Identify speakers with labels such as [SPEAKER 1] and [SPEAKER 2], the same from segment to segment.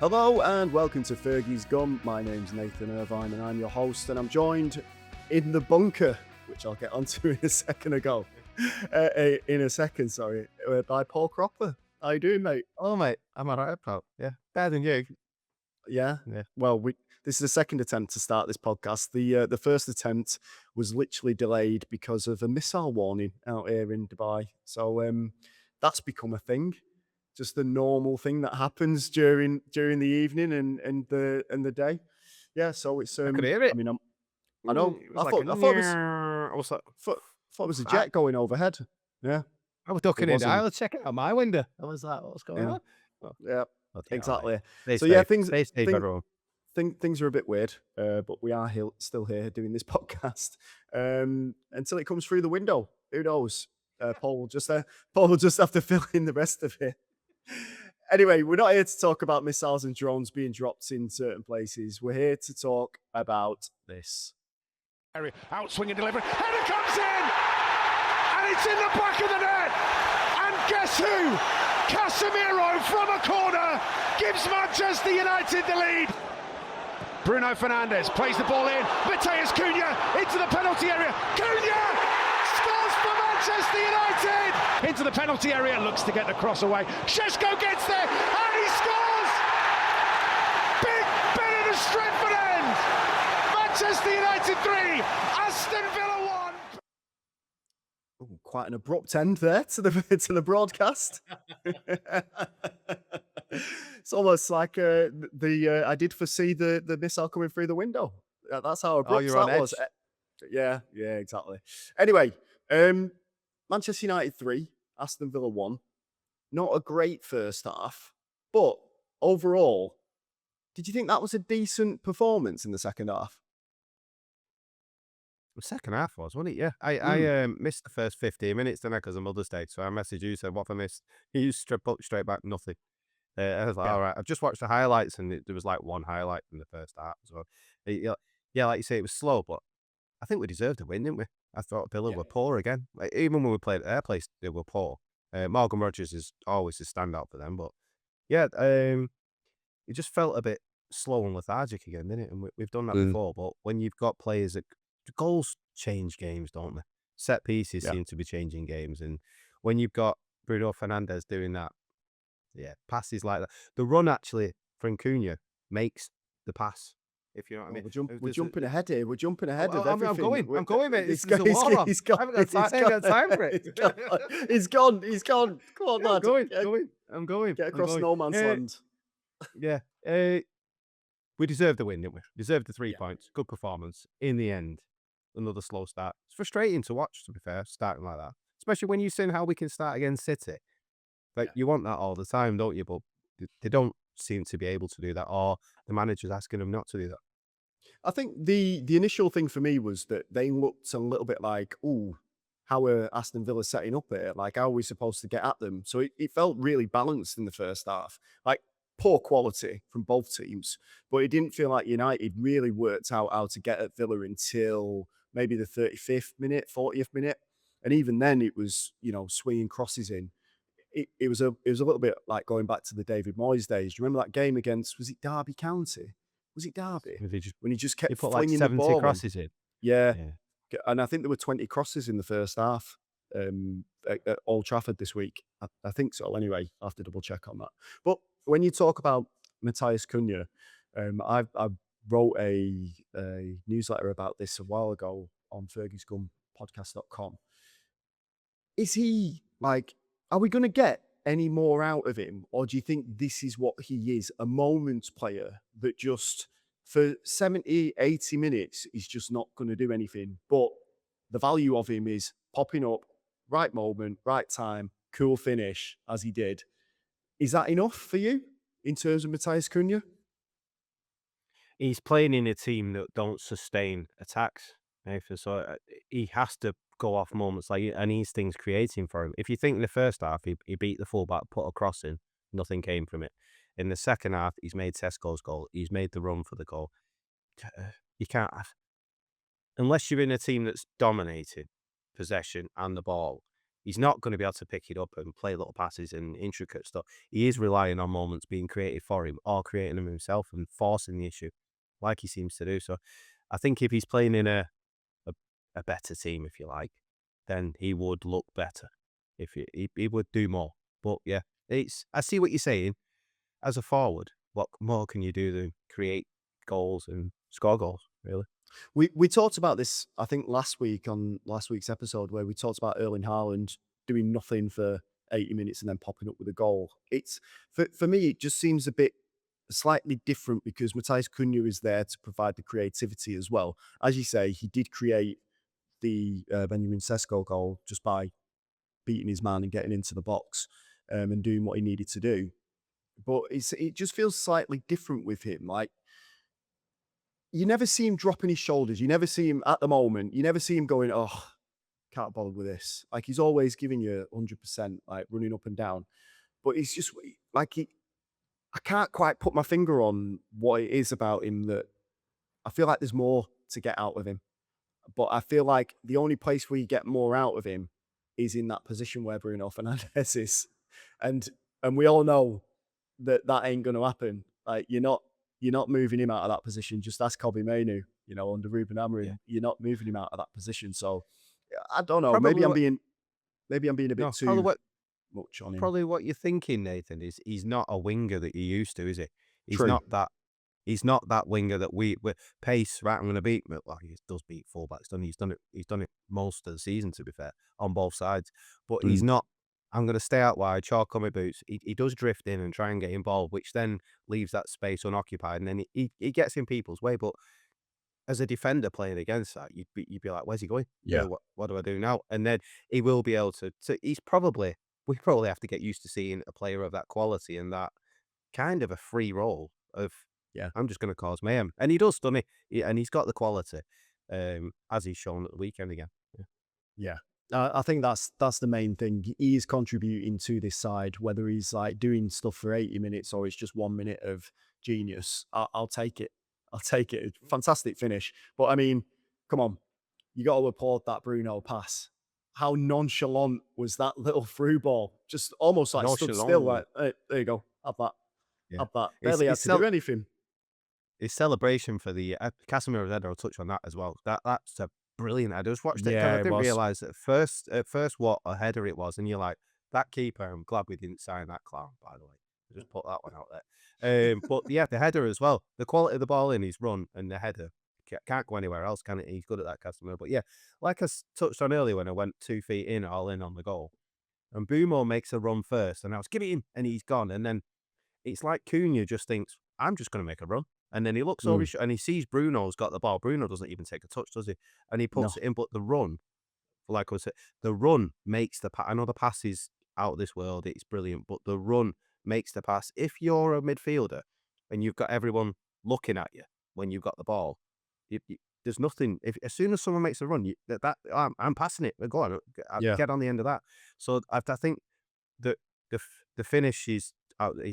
[SPEAKER 1] Hello and welcome to Fergie's Gum. My name's Nathan Irvine and I'm your host, and I'm joined in the bunker, which I'll get onto in a second, by Paul Cropper. How you doing, mate?
[SPEAKER 2] Oh, mate, I'm all right, pal. Yeah, better than you.
[SPEAKER 1] Yeah?
[SPEAKER 2] Yeah.
[SPEAKER 1] Well, this is the second attempt to start this podcast. The first attempt was literally delayed because of a missile warning out here in Dubai. So that's become a thing. Just the normal thing that happens during the evening and the day. Yeah, so it's
[SPEAKER 2] I could hear it.
[SPEAKER 1] I mean, I know.
[SPEAKER 2] It was
[SPEAKER 1] I
[SPEAKER 2] like
[SPEAKER 1] thought
[SPEAKER 2] I was like,
[SPEAKER 1] it was a jet going overhead. Yeah,
[SPEAKER 2] I was ducking in.
[SPEAKER 1] wasn't.
[SPEAKER 2] I was checking out my window. I was like, what's going on? Oh,
[SPEAKER 1] Yeah,
[SPEAKER 2] okay,
[SPEAKER 1] exactly.
[SPEAKER 2] Stay
[SPEAKER 1] So
[SPEAKER 2] safe.
[SPEAKER 1] yeah,
[SPEAKER 2] Stay safe, everyone.
[SPEAKER 1] things are a bit weird, but we are still here doing this podcast until it comes through the window. Who knows? Paul will just have to fill in the rest of it. Anyway, we're not here to talk about missiles and drones being dropped in certain places. We're here to talk about this.
[SPEAKER 3] Outswinging delivery, header comes in, and it's in the back of the net. And guess who? Casemiro from a corner gives Manchester United the lead. Bruno Fernandes plays the ball in. Matheus Cunha into the penalty area. Cunha scores for Manchester United. Into the penalty area, looks to get the cross away. Šeško gets there, and he scores. Big bit of the Stretford end. Manchester United 3, Aston Villa 1.
[SPEAKER 1] Ooh, quite an abrupt end there to the broadcast. It's almost like I did foresee the missile coming through the window. That's how abrupt that was. Yeah, exactly. Anyway, Manchester United 3, Aston Villa 1. Not a great first half, but overall, did you think that was a decent performance in the second half?
[SPEAKER 2] The second half wasn't it? Yeah, I missed the first 15 minutes, didn't I, because of Mother's Day. So I messaged you, said, what have I missed? You straight back, nothing. I was like, all right, I've just watched the highlights, and there was like one highlight in the first half. So, yeah, like you say, it was slow, but I think we deserved a win, didn't we? I thought Villa were poor again. Like, even when we played at their place, they were poor. Morgan Rogers is always a standout for them, but yeah, it just felt a bit slow and lethargic again, didn't it? And we've done that before, but when you've got players that goals change games, don't they? Set pieces seem to be changing games, and when you've got Bruno Fernandes doing that, passes like that. The run actually from Cunha makes the pass. If you know what I mean.
[SPEAKER 1] We're jumping ahead here. We're jumping ahead of everything.
[SPEAKER 2] I'm going, mate. There's a war on. I haven't got time for it.
[SPEAKER 1] He's gone. Come on, lad.
[SPEAKER 2] I'm going.
[SPEAKER 1] Get across no man's land.
[SPEAKER 2] Yeah. We deserved the win, didn't we? Deserved the 3 points. Good performance. In the end, another slow start. It's frustrating to watch, to be fair, starting like that. Especially when you've seen how we can start against City. Like, you want that all the time, don't you? But they don't seem to be able to do that, or the manager's asking them not to do that.
[SPEAKER 1] I think the initial thing for me was that they looked a little bit like, ooh, how are Aston Villa setting up here? Like, how are we supposed to get at them? So it felt really balanced in the first half. Like, poor quality from both teams, but it didn't feel like United really worked out how to get at Villa until maybe the 35th minute, 40th minute. And even then it was, swinging crosses in. It was a little bit like going back to the David Moyes days. Do you remember that game against, was it Derby County? Was it Derby? When he just kept flinging the ball
[SPEAKER 2] crosses in.
[SPEAKER 1] Yeah. And I think there were 20 crosses in the first half at Old Trafford this week. I think so. Anyway, I have to double check on that. But when you talk about Matheus Cunha, I wrote a newsletter about this a while ago on fergiesgumpodcast.com. Is he like, are we going to get any more out of him? Or do you think this is what he is, a moments player that just for 70, 80 minutes is just not going to do anything? But the value of him is popping up, right moment, right time, cool finish, as he did. Is that enough for you in terms of Matheus Cunha?
[SPEAKER 2] He's playing in a team that don't sustain attacks, Nathan, so he has to go off moments and these things creating for him. If you think in the first half, he beat the fullback, put a cross in, nothing came from it. In the second half, he's made Sesko's goal. He's made the run for the goal. You can't have, unless you're in a team that's dominating possession and the ball, he's not going to be able to pick it up and play little passes and intricate stuff. He is relying on moments being created for him or creating them himself and forcing the issue like he seems to do. So I think if he's playing in a, a better team, if you like, then he would look better. If he would do more. But yeah, I see what you're saying. As a forward, what more can you do than create goals and score goals, really?
[SPEAKER 1] We talked about this, I think, last week on last week's episode, where we talked about Erling Haaland doing nothing for 80 minutes and then popping up with a goal. It's for me, it just seems a bit slightly different because Matheus Cunha is there to provide the creativity as well. As you say, he did create the Benjamin Sesko goal just by beating his man and getting into the box and doing what he needed to do. But it just feels slightly different with him. Like, you never see him dropping his shoulders. You never see him at the moment. You never see him going, oh, can't bother with this. Like, he's always giving you 100%, like running up and down. But it's just like I can't quite put my finger on what it is about him that I feel like there's more to get out of him. But I feel like the only place where you get more out of him is in that position where Bruno Fernandes is. And we all know that ain't going to happen. Like, you're not moving him out of that position. Just ask Kobe Mainu, under Ruben Amorim.
[SPEAKER 2] Yeah.
[SPEAKER 1] You're not moving him out of that position. So I don't know.
[SPEAKER 2] Probably
[SPEAKER 1] Maybe I'm
[SPEAKER 2] what-
[SPEAKER 1] being a bit
[SPEAKER 2] No,
[SPEAKER 1] too much on him.
[SPEAKER 2] probably what you're thinking, Nathan, is he's not a winger that you used to, is he? He's
[SPEAKER 1] True.
[SPEAKER 2] not that. He's not that winger that we pace. Right, I'm going to beat. Well, he does beat fullbacks. He's done it most of the season, to be fair, on both sides. But he's not. I'm going to stay out wide, chalk on my boots. He does drift in and try and get involved, which then leaves that space unoccupied, and then he gets in people's way. But as a defender playing against that, you'd be like, where's he going?
[SPEAKER 1] Yeah.
[SPEAKER 2] What do I do now? And then he will be able to. We probably have to get used to seeing a player of that quality and that kind of a free role of.
[SPEAKER 1] Yeah.
[SPEAKER 2] I'm just going to cause mayhem, and he does, doesn't he? And he's got the quality, as he's shown at the weekend again.
[SPEAKER 1] Yeah. I think that's the main thing. He is contributing to this side, whether he's like doing stuff for 80 minutes or it's just 1 minute of genius. I'll take it. I'll take it. Fantastic finish. But I mean, come on, you got to applaud that Bruno pass. How nonchalant was that little through ball? Just almost like stood still. Like, hey, there you go. Have that.
[SPEAKER 2] Yeah.
[SPEAKER 1] Have that. Barely had to do anything.
[SPEAKER 2] His celebration for the Casemiro's header, I'll touch on that as well. That's a brilliant. I just watched it.
[SPEAKER 1] Yeah,
[SPEAKER 2] I
[SPEAKER 1] it
[SPEAKER 2] didn't
[SPEAKER 1] was.
[SPEAKER 2] realize at first what a header it was, and you're like, that keeper. I'm glad we didn't sign that clown. By the way, I just put that one out there. But yeah, the header as well. The quality of the ball in his run and the header can't go anywhere else, can it? He's good at that, Casemiro. But yeah, like I touched on earlier when I went 2 feet in, all in on the goal, and Bumo makes a run first, and I was give it him, and he's gone, and then it's like Cunha just thinks, I'm just going to make a run. And then he looks over and he sees Bruno's got the ball. Bruno doesn't even take a touch, does he? And he puts it in, but the run, like I said, the run makes the pass. I know the pass is out of this world. It's brilliant, but the run makes the pass. If you're a midfielder and you've got everyone looking at you when you've got the ball, there's nothing. As soon as someone makes a run, I'm passing it. Go on, get on the end of that. So I think that the finish is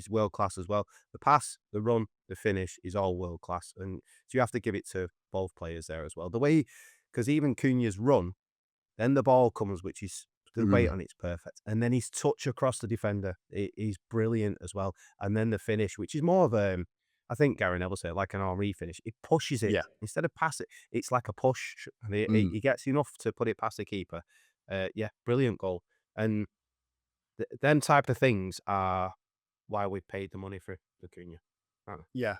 [SPEAKER 2] world class as well. The pass, the run, the finish is all world class, and so you have to give it to both players there as well. The way, because even Cunha's run, then the ball comes, which is the weight on it's perfect, and then his touch across the defender is brilliant as well, and then the finish, which is more of a, I think Gary Neville said, like an Henry finish. It pushes it instead of pass it. It's like a push, and he gets enough to put it past the keeper. Brilliant goal, and them type of things are why we paid the money for Cunha.
[SPEAKER 1] Yeah.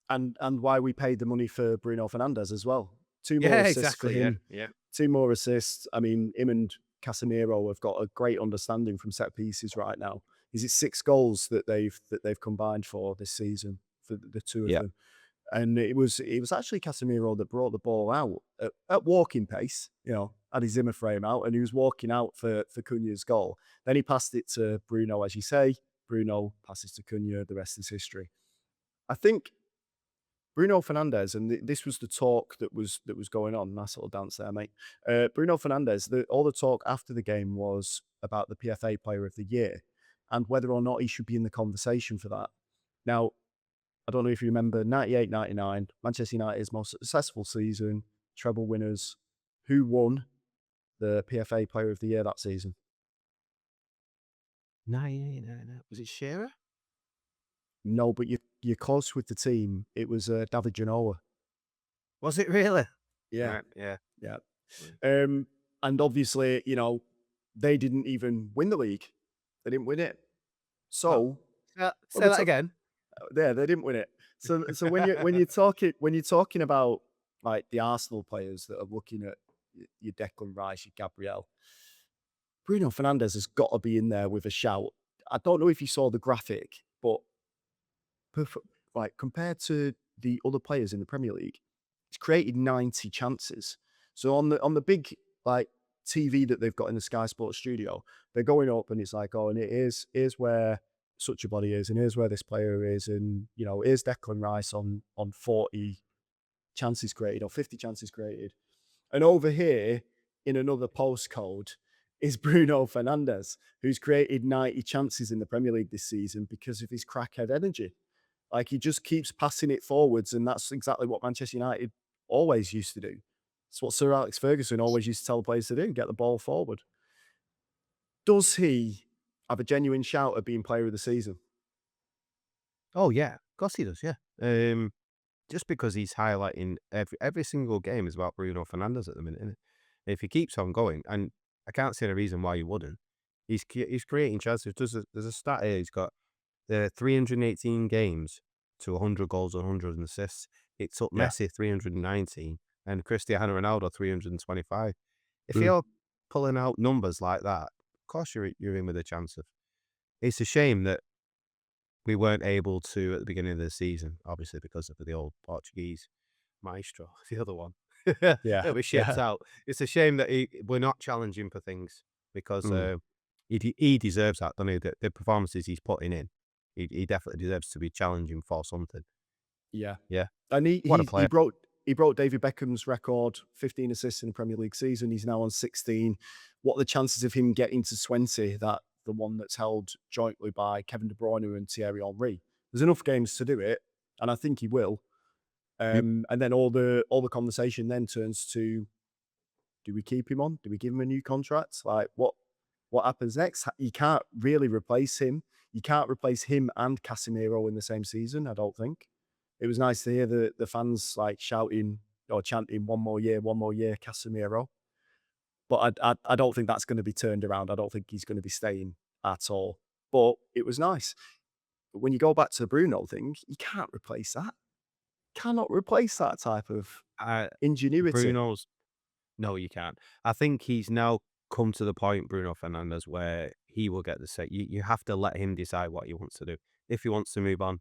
[SPEAKER 1] And why we paid the money for Bruno Fernandes as well. 2 more assists for him.
[SPEAKER 2] Yeah.
[SPEAKER 1] 2 more assists. I mean, him and Casemiro have got a great understanding from set pieces right now. Is it 6 goals that they've combined for this season for the two of them? And it was actually Casemiro that brought the ball out at walking pace, had his Zimmer frame out, and he was walking out for Cunha's goal. Then he passed it to Bruno, as you say. Bruno passes to Cunha, the rest is history. I think Bruno Fernandes, and this was the talk that was going on. Nice little dance there, mate. Bruno Fernandes, all the talk after the game was about the PFA Player of the Year and whether or not he should be in the conversation for that. Now, I don't know if you remember 98-99, Manchester United's most successful season, treble winners. Who won the PFA Player of the Year that season?
[SPEAKER 2] No. Was it Shearer?
[SPEAKER 1] No, but you're close with the team. It was David Genoa.
[SPEAKER 2] Was it really?
[SPEAKER 1] Yeah,
[SPEAKER 2] Right, yeah.
[SPEAKER 1] yeah. And obviously, they didn't even win the league. They didn't win it. So when
[SPEAKER 2] Say
[SPEAKER 1] we're
[SPEAKER 2] that
[SPEAKER 1] ta-
[SPEAKER 2] again.
[SPEAKER 1] yeah, they didn't win it. So when you're talking about like the Arsenal players that are looking at your Declan Rice, your Gabriel, Bruno Fernandes has got to be in there with a shout. I don't know if you saw the graphic, but like compared to the other players in the Premier League, he's created 90 chances. So on the big like TV that they've got in the Sky Sports studio, they're going up and it's like, oh, and here's where such a body is, and here's where this player is, and here's Declan Rice on 40 chances created or 50 chances created. And over here, in another postcode, is Bruno Fernandes, who's created 90 chances in the Premier League this season because of his crackhead energy. Like he just keeps passing it forwards, and that's exactly what Manchester United always used to do. It's what Sir Alex Ferguson always used to tell players to do: get the ball forward. Does he have a genuine shout at being player of the season?
[SPEAKER 2] Oh, yeah. Of course he does, yeah. Just because he's highlighting every single game is about Bruno Fernandes at the minute, innit? If he keeps on going, and I can't see a reason why he wouldn't, he's creating chances. There's a stat here. He's got 318 games to 100 goals and 100 assists. It took
[SPEAKER 1] Yeah.
[SPEAKER 2] Messi 319 and Cristiano Ronaldo 325. If
[SPEAKER 1] Mm.
[SPEAKER 2] you're pulling out numbers like that, of course you're in with a chance of. It's a shame that we weren't able to at the beginning of the season, obviously because of the old Portuguese maestro, the other one.
[SPEAKER 1] Yeah.
[SPEAKER 2] That was shipped out. It's a shame that we're not challenging for things because
[SPEAKER 1] Mm.
[SPEAKER 2] he deserves that, doesn't he? The performances he's putting in, he definitely deserves to be challenging for something.
[SPEAKER 1] Yeah.
[SPEAKER 2] Yeah.
[SPEAKER 1] And
[SPEAKER 2] What a
[SPEAKER 1] he
[SPEAKER 2] player.
[SPEAKER 1] broke David Beckham's record, 15 assists in the Premier League season. He's now on 16. What are the chances of him getting to 20? That the one that's held jointly by Kevin De Bruyne and Thierry Henry. There's enough games to do it, and I think he will. And then all the conversation then turns to: do we keep him on? Do we give him a new contract? Like what happens next? You can't really replace him. You can't replace him and Casemiro in the same season, I don't think. It was nice to hear the fans like shouting or chanting one more year, Casemiro. But I don't think that's going to be turned around. I don't think he's going to be staying at all. But it was nice. But when you go back to the Bruno thing, you can't replace that. Cannot replace that type of ingenuity.
[SPEAKER 2] Bruno's No, you can't. I think he's now come to the point, Bruno Fernandes, where he will get the say. You have to let him decide what he wants to do. If he wants to move on,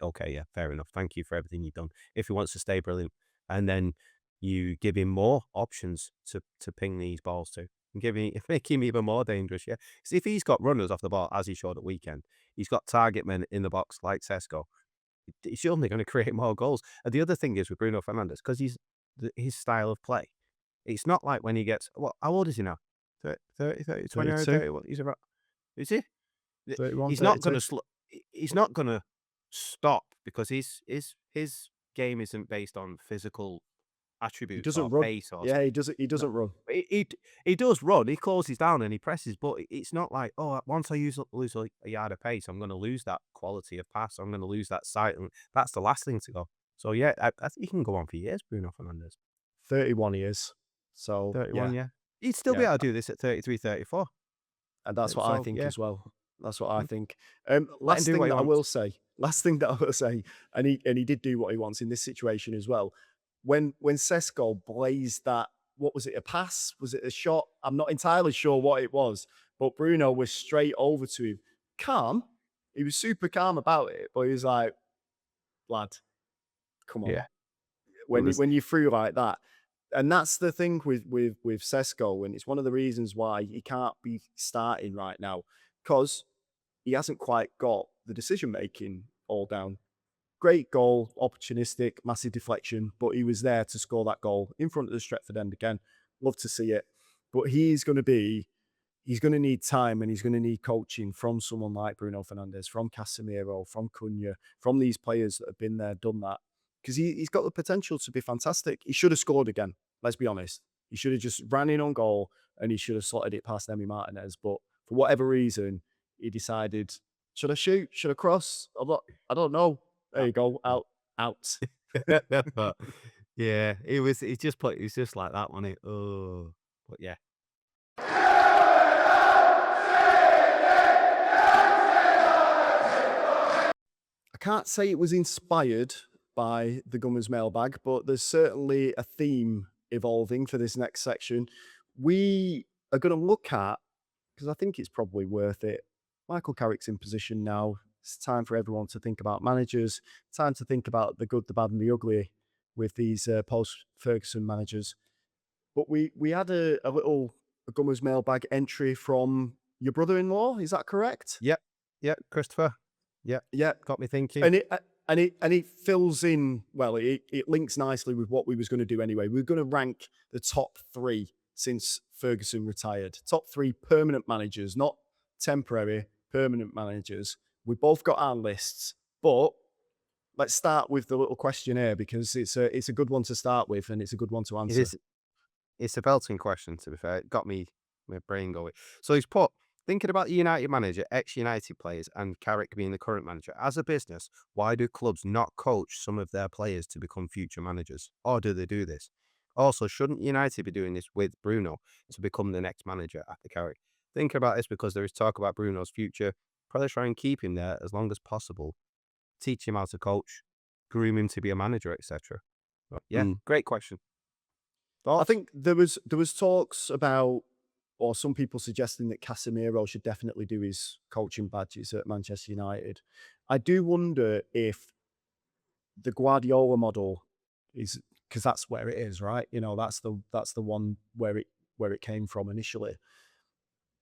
[SPEAKER 2] okay, yeah, fair enough. Thank you for everything you've done. If he wants to stay, brilliant. And then you give him more options to ping these balls to, and make him even more dangerous. Yeah, because if he's got runners off the ball, as he showed at weekend, he's got target men in the box like Sesko. He's only going to create more goals. And the other thing is with Bruno Fernandes, because his style of play. It's not like when he gets, how old is he now? 30, 29,
[SPEAKER 1] 32.
[SPEAKER 2] 30, he's about, is he?
[SPEAKER 1] 31,
[SPEAKER 2] He's not
[SPEAKER 1] 32.
[SPEAKER 2] going to, he's not going to stop because his game isn't based on physical
[SPEAKER 1] He
[SPEAKER 2] attributes
[SPEAKER 1] doesn't
[SPEAKER 2] or
[SPEAKER 1] run.
[SPEAKER 2] pace or
[SPEAKER 1] Yeah, he doesn't
[SPEAKER 2] no.
[SPEAKER 1] run.
[SPEAKER 2] He does run, he closes down and he presses, but it's not like, oh, once I lose a yard of pace, I'm going to lose that quality of pass. I'm going to lose that sight. And that's the last thing to go. So yeah, I think he can go on for years, Bruno Fernandes.
[SPEAKER 1] 31 years. So
[SPEAKER 2] 31,
[SPEAKER 1] yeah.
[SPEAKER 2] yeah. He'd still be
[SPEAKER 1] Yeah.
[SPEAKER 2] able to do this at 33, 34.
[SPEAKER 1] And that's what I
[SPEAKER 2] So,
[SPEAKER 1] think
[SPEAKER 2] yeah.
[SPEAKER 1] as well. That's what I think.
[SPEAKER 2] Let him
[SPEAKER 1] Last
[SPEAKER 2] do
[SPEAKER 1] thing
[SPEAKER 2] what he
[SPEAKER 1] that I
[SPEAKER 2] wants.
[SPEAKER 1] will say, and he did do what he wants in this situation as well. When Sesko blazed that, what was it, a pass? Was it a shot? I'm not entirely sure what it was, but Bruno was straight over to him. Calm. He was super calm about it, but he was like, lad, come on.
[SPEAKER 2] Yeah.
[SPEAKER 1] When you threw like that. And that's the thing with Sesko, and it's one of the reasons why he can't be starting right now, because he hasn't quite got the decision making all down. Great goal, opportunistic, massive deflection, but he was there to score that goal in front of the Stretford end again. Love to see it. But he's going to need time, and he's going to need coaching from someone like Bruno Fernandes, from Casemiro, from Cunha, from these players that have been there, done that. Because he's got the potential to be fantastic. He should have scored again, let's be honest. He should have just ran in on goal and he should have slotted it past Emi Martinez. But for whatever reason, he decided, should I shoot? Should I cross? I don't know. There you go. Out.
[SPEAKER 2] But yeah, he's just like that, wasn't it? Oh, but yeah.
[SPEAKER 1] I can't say it was inspired by the Gummers mailbag, but there's certainly a theme evolving for this next section. We are going to look at, because I think it's probably worth it, Michael Carrick's in position now. It's time for everyone to think about managers, time to think about the good, the bad, and the ugly with these post-Ferguson managers. But we had a little Gummers mailbag entry from your brother-in-law, is that correct?
[SPEAKER 2] Yep, Christopher.
[SPEAKER 1] Yeah,
[SPEAKER 2] got me thinking.
[SPEAKER 1] And it fills in, well, it links nicely with what we was going to do anyway. We were going to rank the top 3 since Ferguson retired. Top 3 permanent managers, not temporary, permanent managers. We both got our lists, but let's start with the little questionnaire because it's a good one to start with and it's a good one to answer.
[SPEAKER 2] It's a belting question, to be fair. It got my brain going. So he's put, thinking about the United manager, ex-United players, and Carrick being the current manager, as a business, why do clubs not coach some of their players to become future managers? Or do they do this? Also, shouldn't United be doing this with Bruno to become the next manager after Carrick? Thinking about this because there is talk about Bruno's future. Probably try and keep him there as long as possible. Teach him how to coach, groom him to be a manager, etc. Yeah, great question. Thoughts?
[SPEAKER 1] I think there was talks about, or some people suggesting that Casemiro should definitely do his coaching badges at Manchester United. I do wonder if the Guardiola model is, because that's where it is, right? You know, that's the one where it came from initially.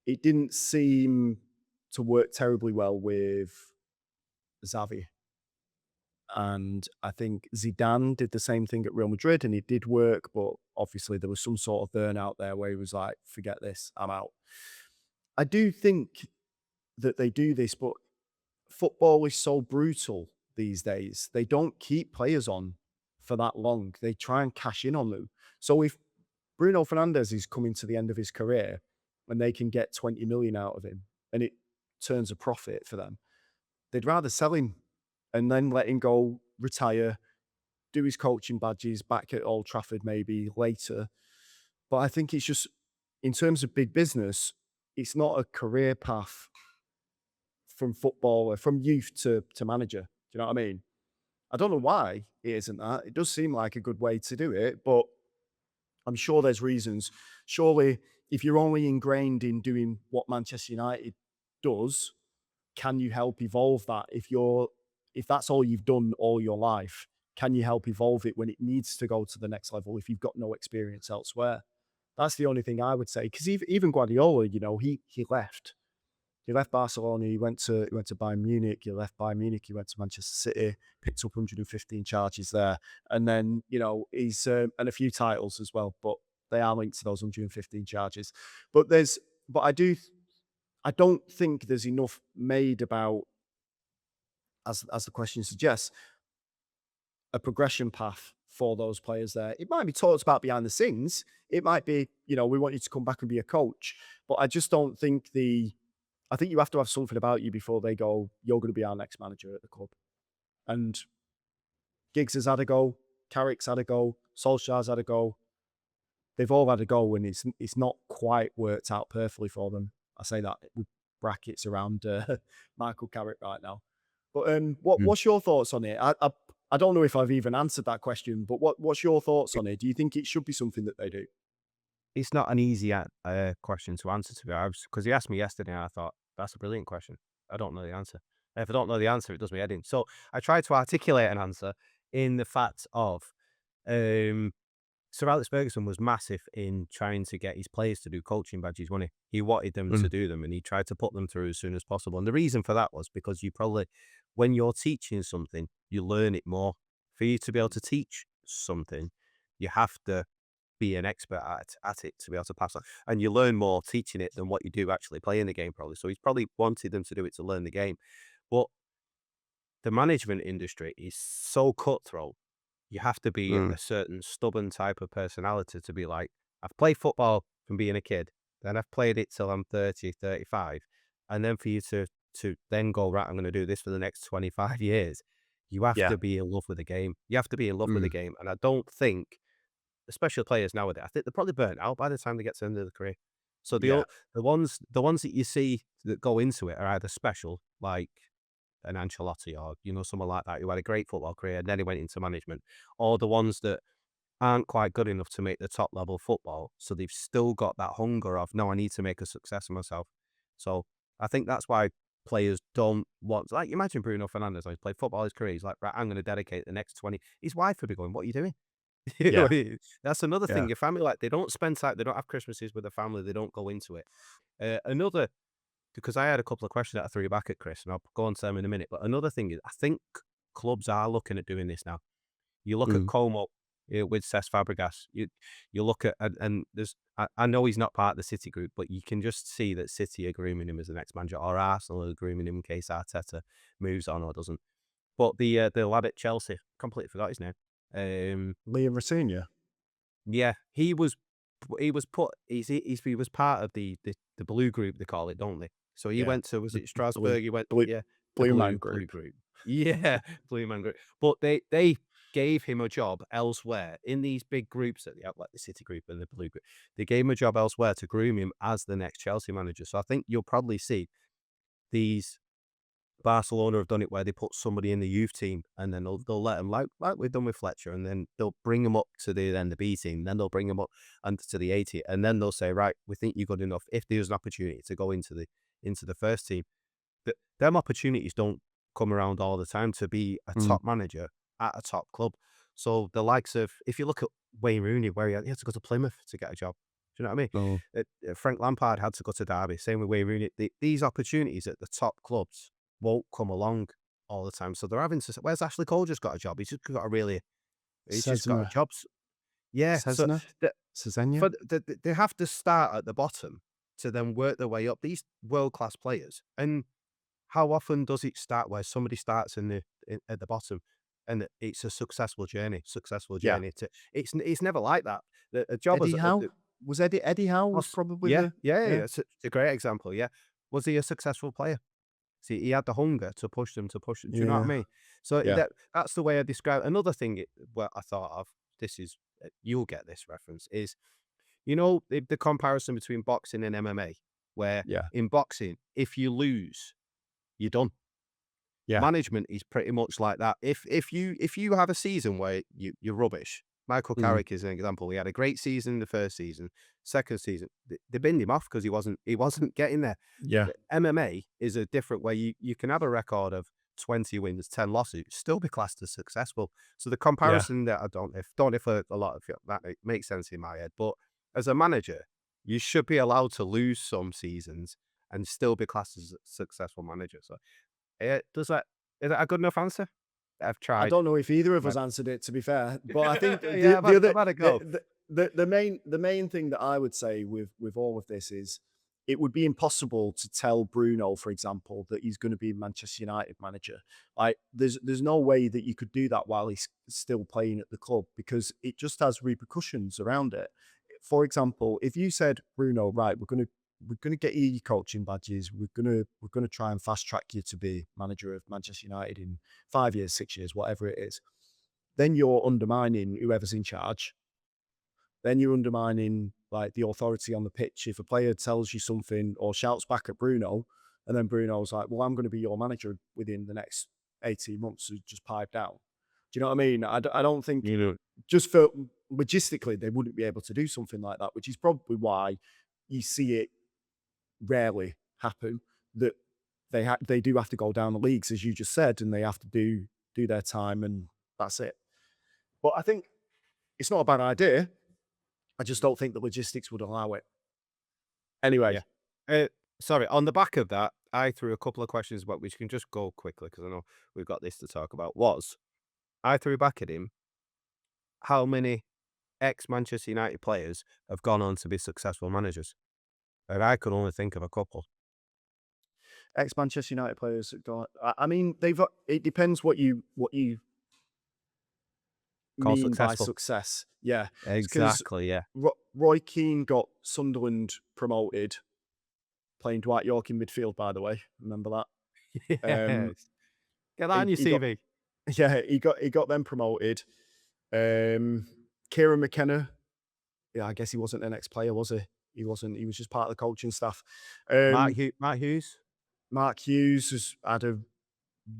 [SPEAKER 1] It didn't seem to work terribly well with Xavi. And I think Zidane did the same thing at Real Madrid and it did work, but obviously there was some sort of burnout there where he was like, forget this, I'm out. I do think that they do this, but football is so brutal these days. They don't keep players on for that long. They try and cash in on them. So if Bruno Fernandes is coming to the end of his career and they can get 20 million out of him and it turns a profit for them, they'd rather sell him and then let him go, retire, do his coaching badges back at Old Trafford maybe later. But I think it's just, in terms of big business, it's not a career path from footballer, from youth to manager. Do you know what I mean? I don't know why it isn't that. It does seem like a good way to do it, but I'm sure there's reasons. Surely, if you're only ingrained in doing what Manchester United does, can you help evolve that? If that's all you've done all your life, can you help evolve it when it needs to go to the next level if you've got no experience elsewhere? That's the only thing I would say. Because even Guardiola, you know, he left. He left Barcelona, he went to Bayern Munich, he left Bayern Munich, he went to Manchester City, picked up 115 charges there. And then, you know, he's, and a few titles as well, but they are linked to those 115 charges. But I don't think there's enough made about, as the question suggests, a progression path for those players there. It might be talked about behind the scenes. It might be, you know, we want you to come back and be a coach. But I just don't think I think you have to have something about you before they go, you're going to be our next manager at the club. And Giggs has had a go. Carrick's had a go. Solskjaer's had a go. They've all had a go, and it's not quite worked out perfectly for them. I say that with brackets around Michael Carrick right now. But what's your thoughts on it? I don't know if I've even answered that question, but what's your thoughts on it? Do you think it should be something that they do?
[SPEAKER 2] It's not an easy question to answer, to be honest, because he asked me yesterday and I thought, that's a brilliant question. I don't know the answer. If I don't know the answer, it does me head in. So I tried to articulate an answer in the fact of Sir Alex Ferguson was massive in trying to get his players to do coaching badges, wasn't he? He wanted them to do them and he tried to put them through as soon as possible. And the reason for that was because when you're teaching something, you learn it more. For you to be able to teach something, you have to be an expert at it to be able to pass on. And you learn more teaching it than what you do actually playing the game, probably. So he's probably wanted them to do it to learn the game. But the management industry is so cutthroat. You have to be a certain stubborn type of personality to be like, I've played football from being a kid, then I've played it till I'm 30, 35, and then for you to then go, right, I'm going to do this for the next 25 years, you have
[SPEAKER 1] Yeah.
[SPEAKER 2] to be in love with the game. You have to be in love with the
[SPEAKER 1] Mm.
[SPEAKER 2] game. And I don't think, especially players nowadays, I think they're probably burnt out by the time they get to the end of the career. So
[SPEAKER 1] Yeah.
[SPEAKER 2] the ones that you see that go into it are either special, like an Ancelotti or, someone like that who had a great football career and then he went into management, or the ones that aren't quite good enough to make the top level football. So they've still got that hunger of, no, I need to make a success of myself. So I think that's why players don't want, like, imagine Bruno Fernandes, he's played football his career. He's like, right, I'm going to dedicate the next 20. His wife would be going, what are you doing?
[SPEAKER 1] Yeah.
[SPEAKER 2] That's another thing.
[SPEAKER 1] Yeah.
[SPEAKER 2] Your family, like, they don't spend time, they don't have Christmases with their family, they don't go into it. Another, because I had a couple of questions that I threw back at Chris, and I'll go on to them in a minute. But another thing is, I think clubs are looking at doing this now. You look at Como with Cesc Fabregas. You look at, and there's, I know he's not part of the City group, but you can just see that City are grooming him as the next manager, or Arsenal are grooming him in case Arteta moves on or doesn't. But the lad at Chelsea, completely forgot his name.
[SPEAKER 1] Liam Rosenior.
[SPEAKER 2] Yeah, he was part of the blue group, they call it, don't they? So he
[SPEAKER 1] Yeah.
[SPEAKER 2] went to, was
[SPEAKER 1] The
[SPEAKER 2] it Strasbourg?
[SPEAKER 1] blue-
[SPEAKER 2] He went,
[SPEAKER 1] blue-
[SPEAKER 2] yeah,
[SPEAKER 1] Blue
[SPEAKER 2] the
[SPEAKER 1] Man Group.
[SPEAKER 2] Yeah, Blue Man Group. But they gave him a job elsewhere in these big groups that they have, like the City group and the Blue group. They gave him a job elsewhere to groom him as the next Chelsea manager. So I think you'll probably see these. Barcelona have done it where they put somebody in the youth team and then they'll let them, like we've done with Fletcher, and then they'll bring them up to the B team, then they'll bring them up and to the A team, and then they'll say, right, we think you're good enough. If there's an opportunity to go into the first team, them opportunities don't come around all the time to be a top manager at a top club. So the likes of, if you look at Wayne Rooney, where he had to go to Plymouth to get a job. Do you know what I mean?
[SPEAKER 1] No.
[SPEAKER 2] Frank Lampard had to go to Derby. Same with Wayne Rooney. These opportunities at the top clubs won't come along all the time. So they're having to. Where's Ashley Cole just got a job? He's just got a job. Yeah. So
[SPEAKER 1] Cesena.
[SPEAKER 2] they have to start at the bottom to then work their way up. These world-class players. And how often does it start where somebody starts at the bottom and it's a successful journey?
[SPEAKER 1] Yeah.
[SPEAKER 2] It's never like that. A job
[SPEAKER 1] Eddie
[SPEAKER 2] as
[SPEAKER 1] Howe? Was Eddie Howe was probably
[SPEAKER 2] yeah.
[SPEAKER 1] yeah.
[SPEAKER 2] It's a great example. Yeah. Was he a successful player? See, he had the hunger to push them. Do you know what I
[SPEAKER 1] Yeah.
[SPEAKER 2] mean? So
[SPEAKER 1] Yeah.
[SPEAKER 2] that's the way I describe. Another thing, what I thought of, this is, you'll get this reference, is, the comparison between boxing and MMA, where
[SPEAKER 1] Yeah.
[SPEAKER 2] in boxing, if you lose, you're done.
[SPEAKER 1] Yeah.
[SPEAKER 2] Management is pretty much like that. If you have a season where you're rubbish, Michael Carrick is an example. He had a great season in the first season. Second season, they binned him off because he wasn't getting there.
[SPEAKER 1] Yeah.
[SPEAKER 2] MMA is a different way. You can have a record of 20 wins, 10 losses, still be classed as successful. So the comparison that I don't know if a lot of that makes sense in my head, but as a manager, you should be allowed to lose some seasons and still be classed as a successful manager. So is that a good enough answer? I've tried.
[SPEAKER 1] I don't know if either of us answered it, to be fair, but I think
[SPEAKER 2] Yeah, I've had a go.
[SPEAKER 1] the main thing that I would say with all of this is it would be impossible to tell Bruno, for example, that he's going to be Manchester United manager. Like there's no way that you could do that while he's still playing at the club, because it just has repercussions around it. For example, if you said, Bruno, right, we're going to get you your coaching badges. We're gonna try and fast track you to be manager of Manchester United in 5 years, 6 years, whatever it is. Then you're undermining whoever's in charge. Then you're undermining like the authority on the pitch. If a player tells you something or shouts back at Bruno, and then Bruno's like, "Well, I'm going to be your manager within the next 18 months," so just pipe down. Do you know what I mean? I don't think just for logistically they wouldn't be able to do something like that, which is probably why you see it rarely happen, that they do have to go down the leagues, as you just said, and they have to do their time, and that's it. But I think it's not a bad idea. I just don't think the logistics would allow it. Anyway.
[SPEAKER 2] Sorry, on the back of that, I threw a couple of questions, but we can just go quickly because I know we've got this to talk about. I threw back at him, how many ex-Manchester United players have gone on to be successful managers? And I could only think of a couple.
[SPEAKER 1] Ex-Manchester United players that go. I mean, it depends what you
[SPEAKER 2] Call
[SPEAKER 1] mean by
[SPEAKER 2] successful.
[SPEAKER 1] success. Yeah,
[SPEAKER 2] Exactly. Yeah.
[SPEAKER 1] Roy Keane got Sunderland promoted playing Dwight York in midfield, by the way. Remember that? Um,
[SPEAKER 2] Yes. Get that on your
[SPEAKER 1] he got
[SPEAKER 2] CV.
[SPEAKER 1] yeah, he got them promoted. Kieran McKenna, yeah, I guess he wasn't an ex-player, was he? He wasn't. He was just part of the coaching staff.
[SPEAKER 2] Mark
[SPEAKER 1] Um,
[SPEAKER 2] Hughes.
[SPEAKER 1] Mark Hughes has had a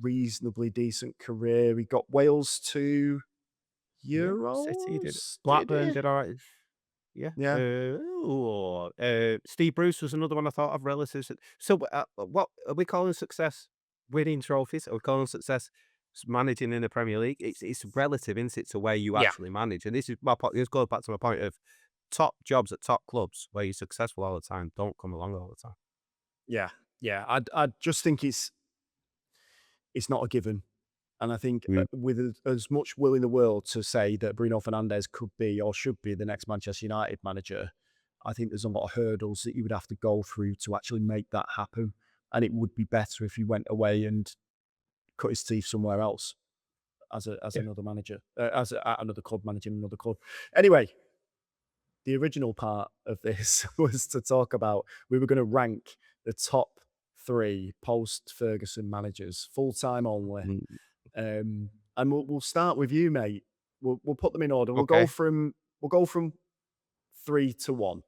[SPEAKER 1] reasonably decent career. He got Wales to
[SPEAKER 2] Yeah. City did.
[SPEAKER 1] Euros, did
[SPEAKER 2] Blackburn
[SPEAKER 1] he?
[SPEAKER 2] did all right. Yeah.
[SPEAKER 1] Yeah.
[SPEAKER 2] Steve Bruce was another one I thought of relatives. So, what are we calling success? Winning trophies? Are we calling success managing in the Premier League? It's relative, isn't it, to where you
[SPEAKER 1] Yeah.
[SPEAKER 2] actually manage? And this is my point. This goes back to my point of top jobs at top clubs where you're successful all the time don't come along all the time.
[SPEAKER 1] Yeah. Yeah. I just think it's not a given. And I think
[SPEAKER 2] Mm.
[SPEAKER 1] with as much will in the world to say that Bruno Fernandes could be or should be the next Manchester United manager, I think there's a lot of hurdles that you would have to go through to actually make that happen. And it would be better if he went away and cut his teeth somewhere else as
[SPEAKER 2] Yeah.
[SPEAKER 1] another manager, at another club, managing another club. Anyway, the original part of this was to talk about, we were going to rank the top 3 post-Ferguson managers, full-time only.
[SPEAKER 2] Mm.
[SPEAKER 1] And we'll start with you, mate. We'll put them in order. We'll
[SPEAKER 2] Okay.
[SPEAKER 1] go from 3 to 1,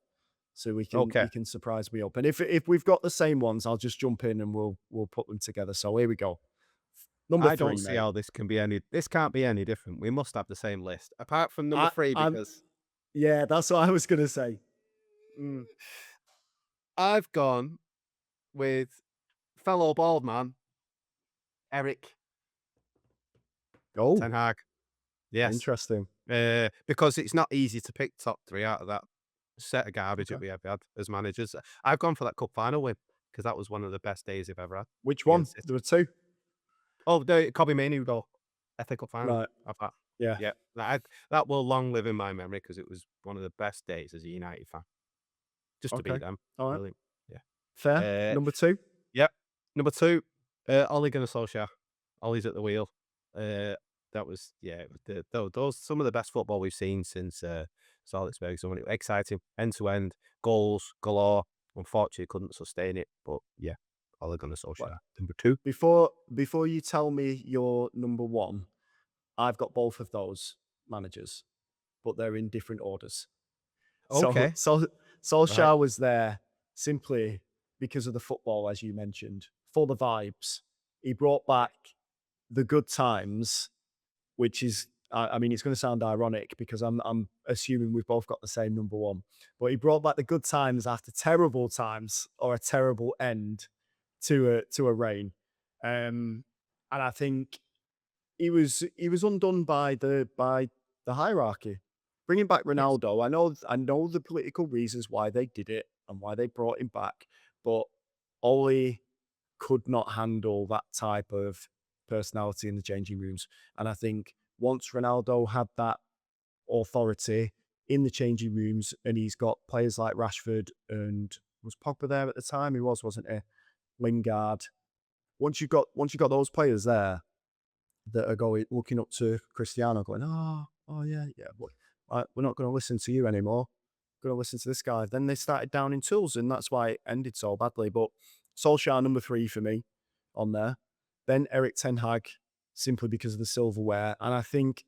[SPEAKER 1] so
[SPEAKER 2] Okay.
[SPEAKER 1] you can surprise me up. And if we've got the same ones, I'll just jump in and we'll put them together. So here we go. Number
[SPEAKER 2] I
[SPEAKER 1] 3,
[SPEAKER 2] don't see
[SPEAKER 1] mate.
[SPEAKER 2] how this can't be any different. We must have the same list. Apart from number 3, because
[SPEAKER 1] yeah, that's what I was gonna say.
[SPEAKER 2] I've gone with fellow bald man, Eric
[SPEAKER 1] Oh,
[SPEAKER 2] Ten Hag. Yes.
[SPEAKER 1] interesting.
[SPEAKER 2] Because it's not easy to pick top 3 out of that set of garbage that
[SPEAKER 1] Okay.
[SPEAKER 2] we have had as managers. I've gone for that cup final win because that was one of the best days I've ever had.
[SPEAKER 1] Which one?
[SPEAKER 2] Against City.
[SPEAKER 1] There were 2.
[SPEAKER 2] Oh, the Kobe Mainoo goal. FA Cup final.
[SPEAKER 1] Right.
[SPEAKER 2] Of that.
[SPEAKER 1] Yeah.
[SPEAKER 2] Yeah. That will long live in my memory because it was one of the best days as a United fan. Just to
[SPEAKER 1] Okay.
[SPEAKER 2] beat them.
[SPEAKER 1] All right.
[SPEAKER 2] Brilliant. Yeah.
[SPEAKER 1] Fair. Number 2.
[SPEAKER 2] Yep. Number 2, Ole Gunnar Solskjaer. Ole's at the wheel. That was those some of the best football we've seen since Salzburg. So exciting, end to end, goals galore. Unfortunately, couldn't sustain it, but yeah, Ole Gunnar Solskjaer. Number 2.
[SPEAKER 1] Before you tell me your number 1, I've got both of those managers, but they're in different orders.
[SPEAKER 2] Okay.
[SPEAKER 1] So Solskjaer
[SPEAKER 2] Right.
[SPEAKER 1] was there simply because of the football, as you mentioned, for the vibes. He brought back the good times, which is, I mean, it's going to sound ironic because I'm assuming we've both got the same number 1, but he brought back the good times after terrible times or a terrible end to a reign. And I think he was undone by the hierarchy. Bringing back Ronaldo, I know the political reasons why they did it and why they brought him back, but Ole could not handle that type of personality in the changing rooms. And I think once Ronaldo had that authority in the changing rooms, and he's got players like Rashford, and was Pogba there at the time? He was, wasn't he? Lingard. Once you got those players there that are looking up to Cristiano, going, oh yeah, we're not going to listen to you anymore. Going to listen to this guy. Then they started downing tools, and that's why it ended so badly. But Solskjaer, number 3 for me on there. Then Eric Ten Hag, simply because of the silverware. And I think,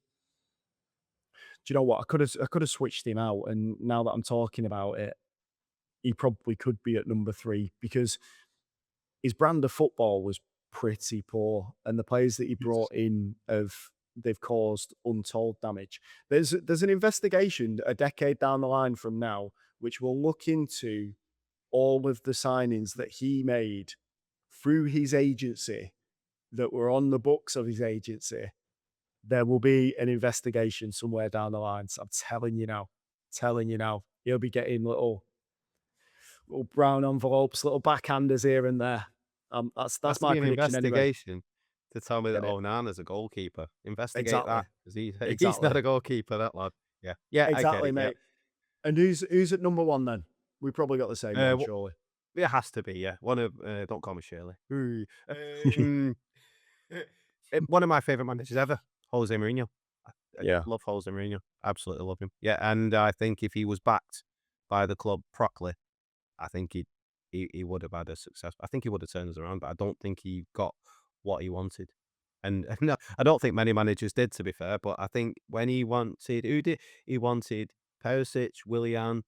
[SPEAKER 1] do you know what? I could have switched him out, and now that I'm talking about it, he probably could be at number 3 because his brand of football was pretty poor, and the players that he brought in they've caused untold damage. There's an investigation a decade down the line from now which will look into all of the signings that he made through his agency that were on the books of his agency. There will be an investigation somewhere down the line. So I'm telling you now, he'll be getting little brown envelopes, little backhanders here and there. That's
[SPEAKER 2] Has to
[SPEAKER 1] my
[SPEAKER 2] be an
[SPEAKER 1] prediction anyway.
[SPEAKER 2] investigation to tell me that
[SPEAKER 1] Get it?
[SPEAKER 2] Onana's a goalkeeper. Investigate
[SPEAKER 1] Exactly.
[SPEAKER 2] that because he's
[SPEAKER 1] Exactly.
[SPEAKER 2] not a goalkeeper. That lad. Yeah. Yeah. I
[SPEAKER 1] Exactly,
[SPEAKER 2] get it.
[SPEAKER 1] mate. And who's at number 1 then? We probably got the same one, surely.
[SPEAKER 2] Yeah. It has to be. Yeah. One of don't call me Shirley. One of my favorite managers ever, Jose Mourinho. I
[SPEAKER 1] Yeah.
[SPEAKER 2] love Jose Mourinho. Absolutely love him. Yeah, and I think if he was backed by the club properly, I think he'd he would have had a success. I think he would have turned us around, but I don't think he got what he wanted. And no, I don't think many managers did, to be fair. But I think when he wanted, who did he wanted? Perisic, Willian.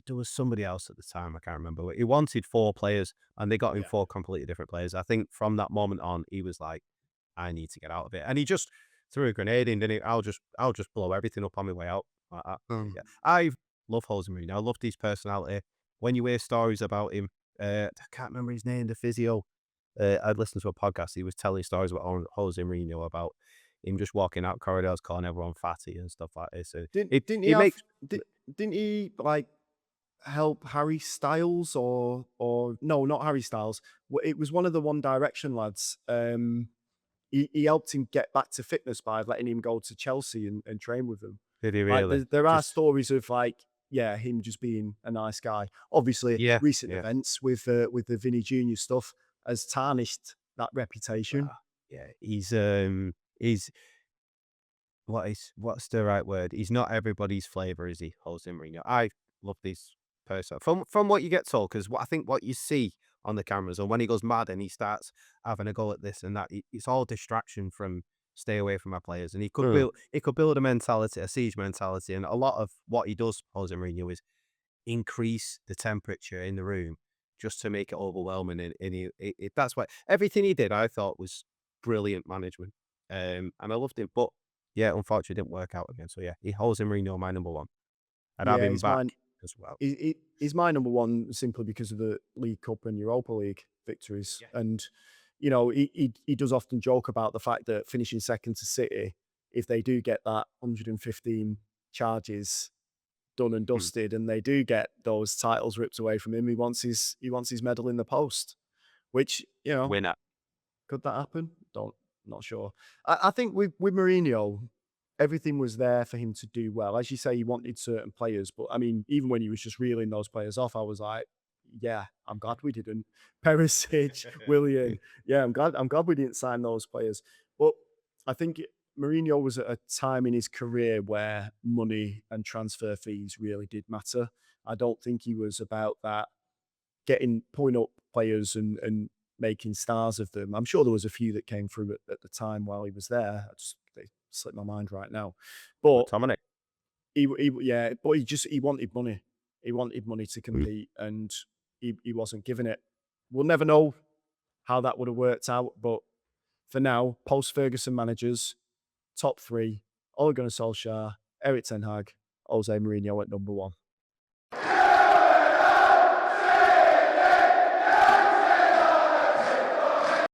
[SPEAKER 2] There was somebody else at the time. I can't remember. But he wanted 4 players, and they got him
[SPEAKER 1] Yeah.
[SPEAKER 2] 4 completely different players. I think from that moment on, he was like, "I need to get out of it," and he just threw a grenade in, didn't he? I'll just blow everything up on my way out. Like that. Yeah, I love Jose Mourinho. I loved his personality. When you hear stories about him, I can't remember his name, the physio. I'd listened to a podcast. He was telling stories about Jose Mourinho, about him just walking out corridors, calling everyone fatty and stuff like this. So
[SPEAKER 1] Didn't he
[SPEAKER 2] it
[SPEAKER 1] have?
[SPEAKER 2] makes
[SPEAKER 1] Didn't he like help Harry Styles or no, not Harry Styles. It was one of the One Direction lads. He helped him get back to fitness by letting him go to Chelsea and train with them.
[SPEAKER 2] did he
[SPEAKER 1] Like
[SPEAKER 2] really?
[SPEAKER 1] there are
[SPEAKER 2] Just
[SPEAKER 1] stories of like, yeah, him just being a nice guy. Obviously,
[SPEAKER 2] yeah,
[SPEAKER 1] recent
[SPEAKER 2] yeah.
[SPEAKER 1] events with the Vinny Jr. stuff has tarnished that reputation.
[SPEAKER 2] Yeah, he's what's the right word? He's not everybody's flavor, is he, Jose Mourinho? I love this person from what you get told, because I think what you see on the cameras, or when he goes mad and he starts having a go at this and that, it's all distraction from stay away from our players, and he could build a mentality, a siege mentality, and a lot of what he does, Jose Mourinho, is increase the temperature in the room just to make it overwhelming. And that's why everything he did, I thought, was brilliant management. And I loved him. But yeah, unfortunately, it didn't work out again. So yeah, Jose Mourinho, my number one. I'd have
[SPEAKER 1] Yeah,
[SPEAKER 2] him back as well.
[SPEAKER 1] He's my number one simply because of the League Cup and Europa League victories. And, you know, he does often joke about the fact that finishing second to City, if they do get that 115 charges done and dusted and they do get those titles ripped away from him, he wants his medal in the post, which, you know,
[SPEAKER 2] Winner.
[SPEAKER 1] could that happen? Not sure. I think with Mourinho, everything was there for him to do well. As you say, he wanted certain players, but I mean, even when he was just reeling those players off, I was like, yeah, I'm glad we didn't. Perisic, Willian, yeah, I'm glad we didn't sign those players. But I think Mourinho was at a time in his career where money and transfer fees really did matter. I don't think he was about that pulling up players and making stars of them. I'm sure there was a few that came through at the time while he was there. They slipped my mind right now. But
[SPEAKER 2] Dominic.
[SPEAKER 1] he wanted money. He wanted money to compete, and he wasn't giving it. We'll never know how that would have worked out, but for now, post-Ferguson managers, top 3, Ole Gunnar Solskjaer, Erik ten Hag, Jose Mourinho at number 1.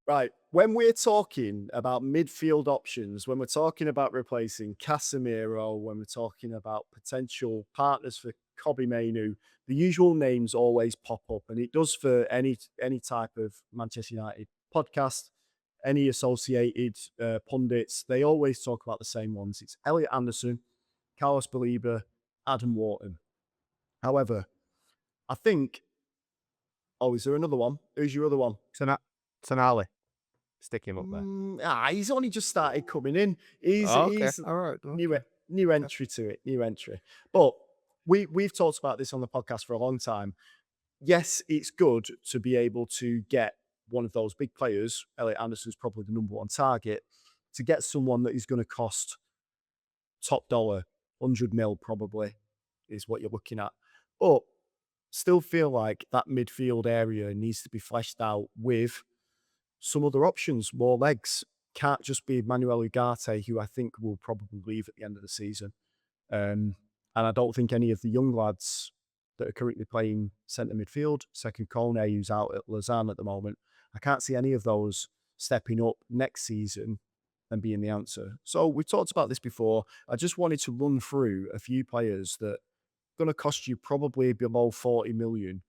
[SPEAKER 1] Right, when we're talking about midfield options, when we're talking about replacing Casemiro, when we're talking about potential partners for Kobbie Mainoo, the usual names always pop up, and it does for any type of Manchester United podcast, any associated pundits. They always talk about the same ones. It's Elliot Anderson, Carlos Baleba, Adam Wharton. However, I think, is there another one? Who's your other one?
[SPEAKER 2] Tonali. Stick him up there.
[SPEAKER 1] He's only just started coming in. He's
[SPEAKER 2] All right.
[SPEAKER 1] new entry to it, new entry. But we've talked about this on the podcast for a long time. Yes, it's good to be able to get one of those big players. Elliot Anderson's probably the number 1 target, to get someone that is going to cost top dollar, 100 mil probably is what you're looking at. But still feel like that midfield area needs to be fleshed out with some other options, more legs. Can't just be Manuel Ugarte, who I think will probably leave at the end of the season. And I don't think any of the young lads that are currently playing centre midfield, Second Kone, who's out at Lausanne at the moment, I can't see any of those stepping up next season and being the answer. So we've talked about this before. I just wanted to run through a few players that are going to cost you probably below 40 million,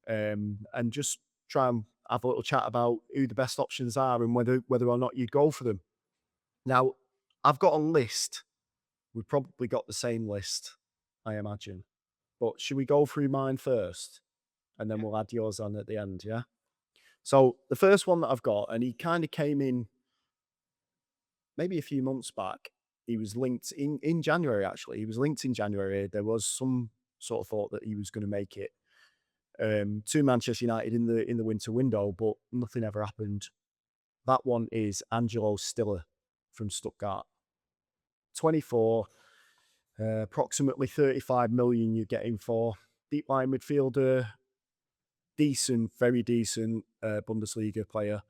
[SPEAKER 1] and just try and have a little chat about who the best options are and whether or not you'd go for them. Now, I've got a list. We've probably got the same list, I imagine. But should we go through mine first? And then we'll add yours on at the end, yeah? So the first one that I've got, and he kind of came in maybe a few months back. He was linked in January, actually. He was linked in January. There was some sort of thought that he was going to make it. to Manchester United in the winter window, but nothing ever happened. That one is Angelo Stiller from Stuttgart. 24, approximately 35 million you're getting for deep line midfielder, decent, very decent Bundesliga player.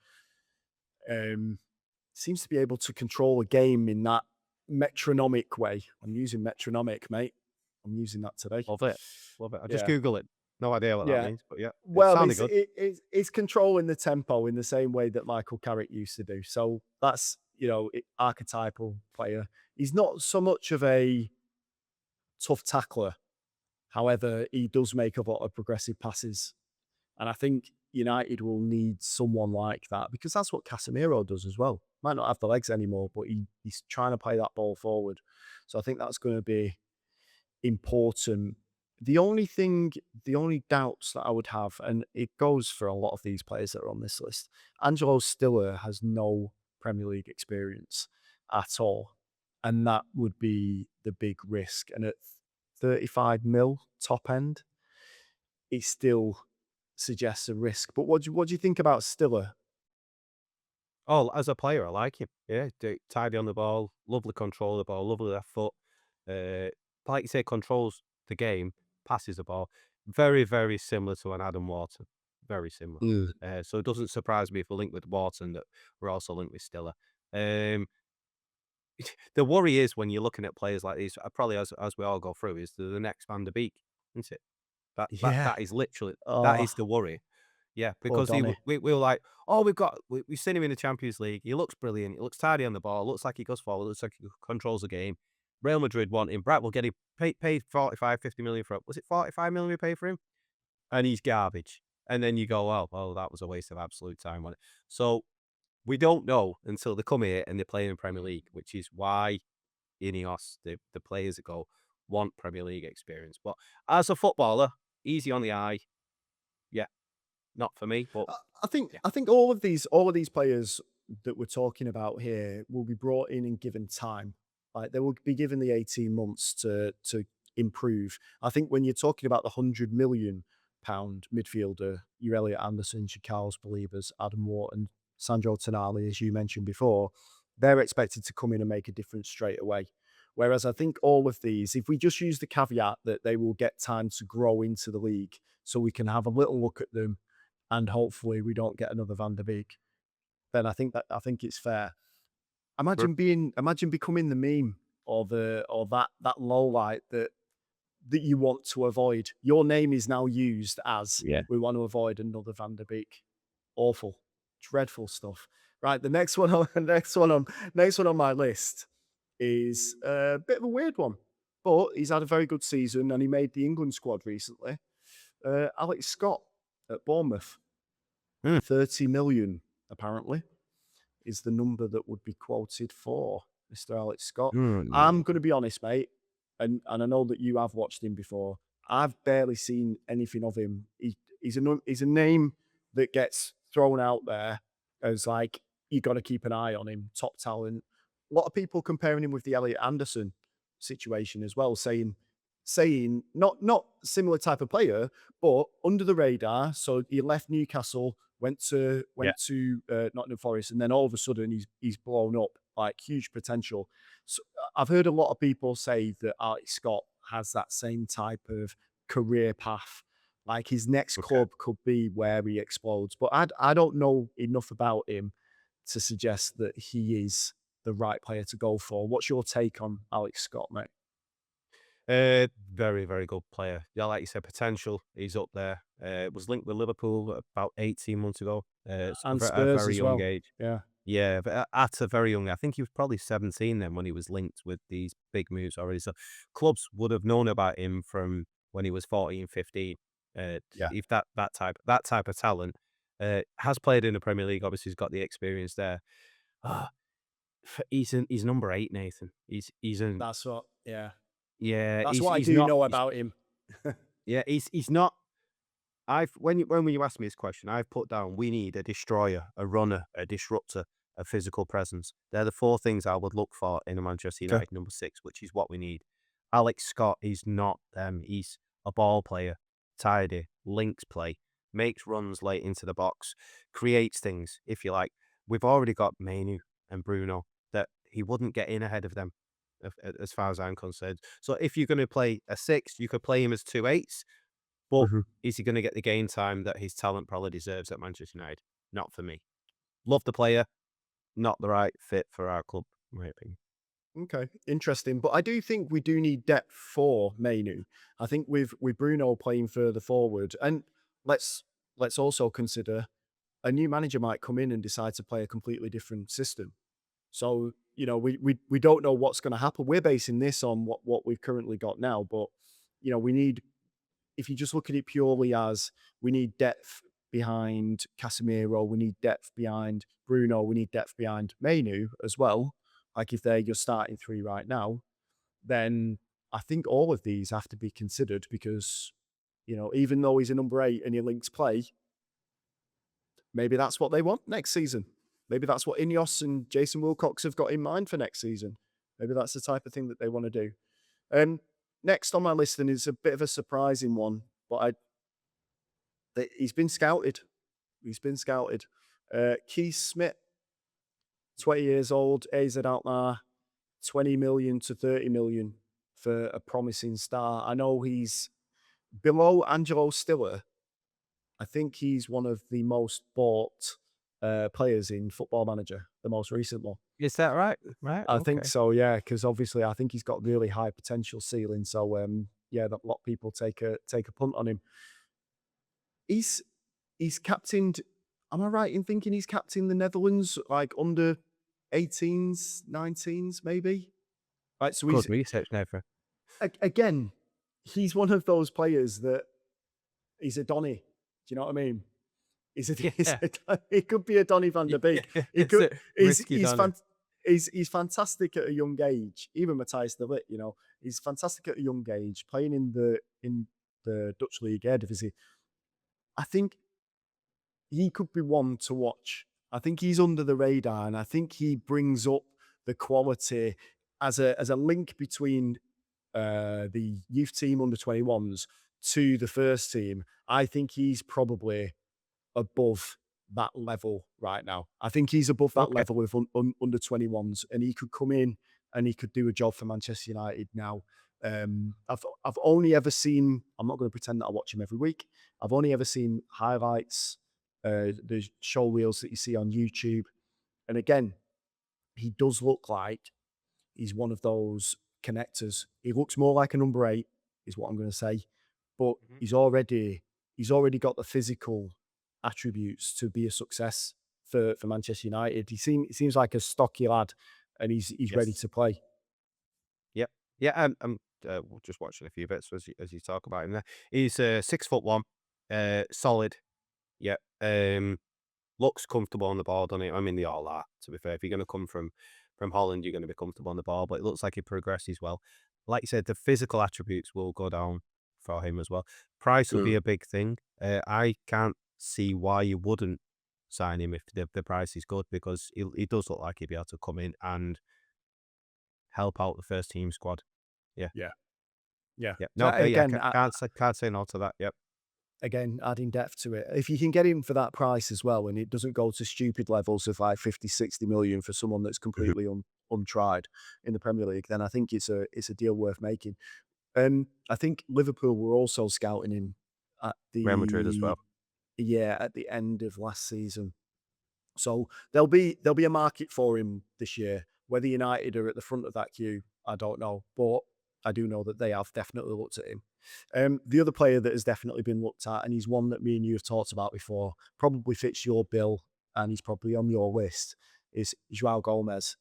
[SPEAKER 1] Seems to be able to control a game in that metronomic way. I'm using metronomic, mate. I'm using that today.
[SPEAKER 2] Love it. Love it. I just
[SPEAKER 1] Yeah.
[SPEAKER 2] Google it. No idea what that
[SPEAKER 1] Yeah.
[SPEAKER 2] means, but yeah, it
[SPEAKER 1] Well,
[SPEAKER 2] sounded good.
[SPEAKER 1] it's controlling the tempo in the same way that Michael Carrick used to do. So that's, archetypal player. He's not so much of a tough tackler. However, he does make a lot of progressive passes. And I think United will need someone like that because that's what Casemiro does as well. Might not have the legs anymore, but he's trying to play that ball forward. So I think that's going to be important. The only doubts that I would have, and it goes for a lot of these players that are on this list, Angelo Stiller has no Premier League experience at all. And that would be the big risk. And at 35 mil top end, it still suggests a risk. But what do you think about Stiller?
[SPEAKER 2] Oh, as a player, I like him. Yeah, tidy on the ball, lovely control of the ball, lovely left foot. Like you say, controls the game, passes the ball. Very, very similar to an Adam Wharton. Very similar. So it doesn't surprise me if we're linked with Wharton that we're also linked with Stiller. Um, the worry is when you're looking at players like these, probably as we all go through, is the next Van der Beek, isn't it?
[SPEAKER 1] Yeah.
[SPEAKER 2] That is literally that
[SPEAKER 1] Oh,
[SPEAKER 2] is the worry. Yeah,
[SPEAKER 1] poor
[SPEAKER 2] because
[SPEAKER 1] Donny.
[SPEAKER 2] we were like, oh, we've seen him in the Champions League. He looks brilliant. He looks tidy on the ball. Looks like he goes forward. Looks like he controls the game. Real Madrid want him. Brett will get him paid 45, 50 million for him. Was it 45 million we paid for him? And he's garbage. And then you go, well, that was a waste of absolute time on it. So we don't know until they come here and they play in the Premier League, which is why Ineos, the players that go, want Premier League experience. But as a footballer, easy on the eye. Yeah, not for me, but yeah.
[SPEAKER 1] I think all of these players that we're talking about here will be brought in and given time. Like they will be given the 18 months to improve. I think when you're talking about the £100 million midfielder, your Elliot Andersons, your Carlos Believers, Adam Wharton, Sandro Tonali, as you mentioned before, they're expected to come in and make a difference straight away. Whereas I think all of these, if we just use the caveat that they will get time to grow into the league, so we can have a little look at them and hopefully we don't get another Van der Beek, then I think it's fair. Imagine becoming the meme or that low light that you want to avoid. Your name is now used as we want to avoid another Van der Beek. Awful, dreadful stuff. Right, the next one on my list is a bit of a weird one, but he's had a very good season and he made the England squad recently. Alex Scott at Bournemouth. 30 million, apparently, is the number that would be quoted for Mr. Alex Scott. I'm going to be honest, mate, and I know that you have watched him before. I've barely seen anything of him. He's a name that gets thrown out there as like, you got to keep an eye on him, top talent. A lot of people comparing him with the Elliot Anderson situation as well, saying not similar type of player, but under the radar. So he left Newcastle, went to Nottingham Forest, and then all of a sudden he's blown up, like huge potential. So I've heard a lot of people say that Alex Scott has that same type of career path. Like his next club could be where he explodes, but I don't know enough about him to suggest that he is the right player to go for. What's your take on Alex Scott, mate?
[SPEAKER 2] Very, very good player. Yeah, like you said, potential. He's up there. Was linked with Liverpool about 18 months ago.
[SPEAKER 1] And
[SPEAKER 2] At a
[SPEAKER 1] Spurs
[SPEAKER 2] very
[SPEAKER 1] as
[SPEAKER 2] young
[SPEAKER 1] well.
[SPEAKER 2] age.
[SPEAKER 1] Yeah.
[SPEAKER 2] Yeah, but at a very young, I think he was probably 17 then when he was linked with these big moves already. So clubs would have known about him from when he was 14, 15. If that type of talent has played in the Premier League, obviously he's got the experience there. He's number 8, Nathan. He's an
[SPEAKER 1] That's what, yeah.
[SPEAKER 2] yeah.
[SPEAKER 1] That's what I
[SPEAKER 2] He's
[SPEAKER 1] do
[SPEAKER 2] not.
[SPEAKER 1] know about him.
[SPEAKER 2] Yeah, he's not. When you ask me this question, I've put down we need a destroyer, a runner, a disruptor, a physical presence. They're the 4 things I would look for in a Manchester United number 6, which is what we need. Alex Scott is not them. He's a ball player. tidy, links play, makes runs late into the box, creates things, if you like. We've already got Mainu and Bruno that he wouldn't get in ahead of them, as far as I'm concerned. So if you're going to play a 6, you could play him as 2 8s, but
[SPEAKER 1] Mhm.
[SPEAKER 2] is he going to get the game time that his talent probably deserves at Manchester United? Not for me. Love the player, not the right fit for our club, in my opinion.
[SPEAKER 1] Okay, interesting. But I do think we do need depth for Mainu. I think with Bruno playing further forward, and let's let's also consider a new manager might come in and decide to play a completely different system. So, we don't know what's going to happen. We're basing this on what we've currently got now, but we need, if you just look at it purely as we need depth behind Casemiro, we need depth behind Bruno, we need depth behind Mainu as well. Like if they're your starting three right now, then I think all of these have to be considered because, even though he's a number 8 and he links play, maybe that's what they want next season. Maybe that's what Ineos and Jason Wilcox have got in mind for next season. Maybe that's the type of thing that they want to do. Next on my list, and it's a bit of a surprising one, but he's been scouted. He's been scouted. Keith Smith, 20 years old, AZ Alkmaar, 20 million to 30 million for a promising star. I know he's below Angelo Stiller. I think he's one of the most bought players in Football Manager, the most recent one.
[SPEAKER 2] Is that right? Right.
[SPEAKER 1] I think
[SPEAKER 2] Okay.
[SPEAKER 1] so, yeah, because obviously I think he's got really high potential ceiling. So yeah, that a lot of people take a punt on him. He's captained. Am I right in thinking he's captained the Netherlands like under 18s, 19s, maybe? Right, so
[SPEAKER 2] Good research, Never.
[SPEAKER 1] again, he's one of those players that he's a Donny. Do you know what I mean?
[SPEAKER 2] Yeah.
[SPEAKER 1] He could be a Donny van der Beek.
[SPEAKER 2] Yeah,
[SPEAKER 1] He
[SPEAKER 2] it's
[SPEAKER 1] could.
[SPEAKER 2] a
[SPEAKER 1] He's
[SPEAKER 2] risky
[SPEAKER 1] he's,
[SPEAKER 2] Donny.
[SPEAKER 1] he's fantastic at a young age. Even Matthias de Ligt, he's fantastic at a young age, playing in the Dutch league Eredivisie. I think he could be one to watch. I think he's under the radar, and I think he brings up the quality as a link between the youth team under 21s to the first team. I think he's probably above that level right now. I think he's above that
[SPEAKER 2] Okay.
[SPEAKER 1] level with under 21s, and he could come in and he could do a job for Manchester United now. I've only ever seen, I'm not going to pretend that I watch him every week. I've only ever seen highlights, the show reels that you see on YouTube. And again, he does look like he's one of those connectors. He looks more like a number 8, is what I'm going to say. But
[SPEAKER 2] Mhm.
[SPEAKER 1] he's already got the physical attributes to be a success for Manchester United. He seems like a stocky lad, and he's ready
[SPEAKER 2] Yes.
[SPEAKER 1] to play.
[SPEAKER 2] Yep. Yeah. I'm just watching a few bits as you talk about him there. He's 6'1", solid. Yeah. Looks comfortable on the ball, doesn't he? I mean, they all are. To be fair, if you're going to come from Holland, you're going to be comfortable on the ball. But it looks like he progresses well. Like you said, the physical attributes will go down for him as well. Price will be a big thing. I can't see why you wouldn't sign him if the price is good, because he does look like he'd be able to come in and help out the first team squad. Yeah.
[SPEAKER 1] Yeah. Yeah.
[SPEAKER 2] Yeah.
[SPEAKER 1] So
[SPEAKER 2] No, yeah,
[SPEAKER 1] again,
[SPEAKER 2] can't say no to that. Yep.
[SPEAKER 1] again, adding depth to it. If you can get him for that price as well, and it doesn't go to stupid levels of like 50, 60 million for someone that's completely untried in the Premier League, then I think it's a deal worth making. I think Liverpool were also scouting him at
[SPEAKER 2] Real Madrid as well.
[SPEAKER 1] at the end of last season. So there'll be a market for him this year. Whether United are at the front of that queue, I don't know, but I do know that they have definitely looked at him. The other player that has definitely been looked at, and he's one that me and you have talked about before, probably fits your bill, and he's probably on your list, is Joao Gomez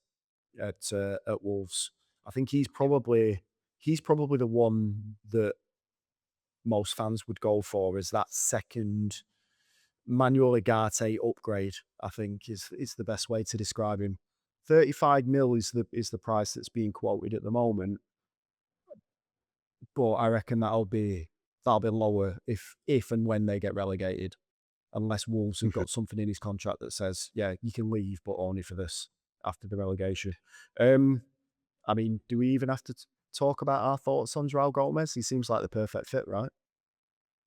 [SPEAKER 1] at Wolves. I think he's probably the one that most fans would go for as that second Manuel Ugarte upgrade. I think is the best way to describe him. 35 mil is the price that's being quoted at the moment, but I reckon that'll be lower if and when they get relegated, unless Wolves have got something in his contract that says, yeah, you can leave, but only for this after the relegation. I mean, do we even have to talk about our thoughts on Joao Gomez? He seems like the perfect fit, right?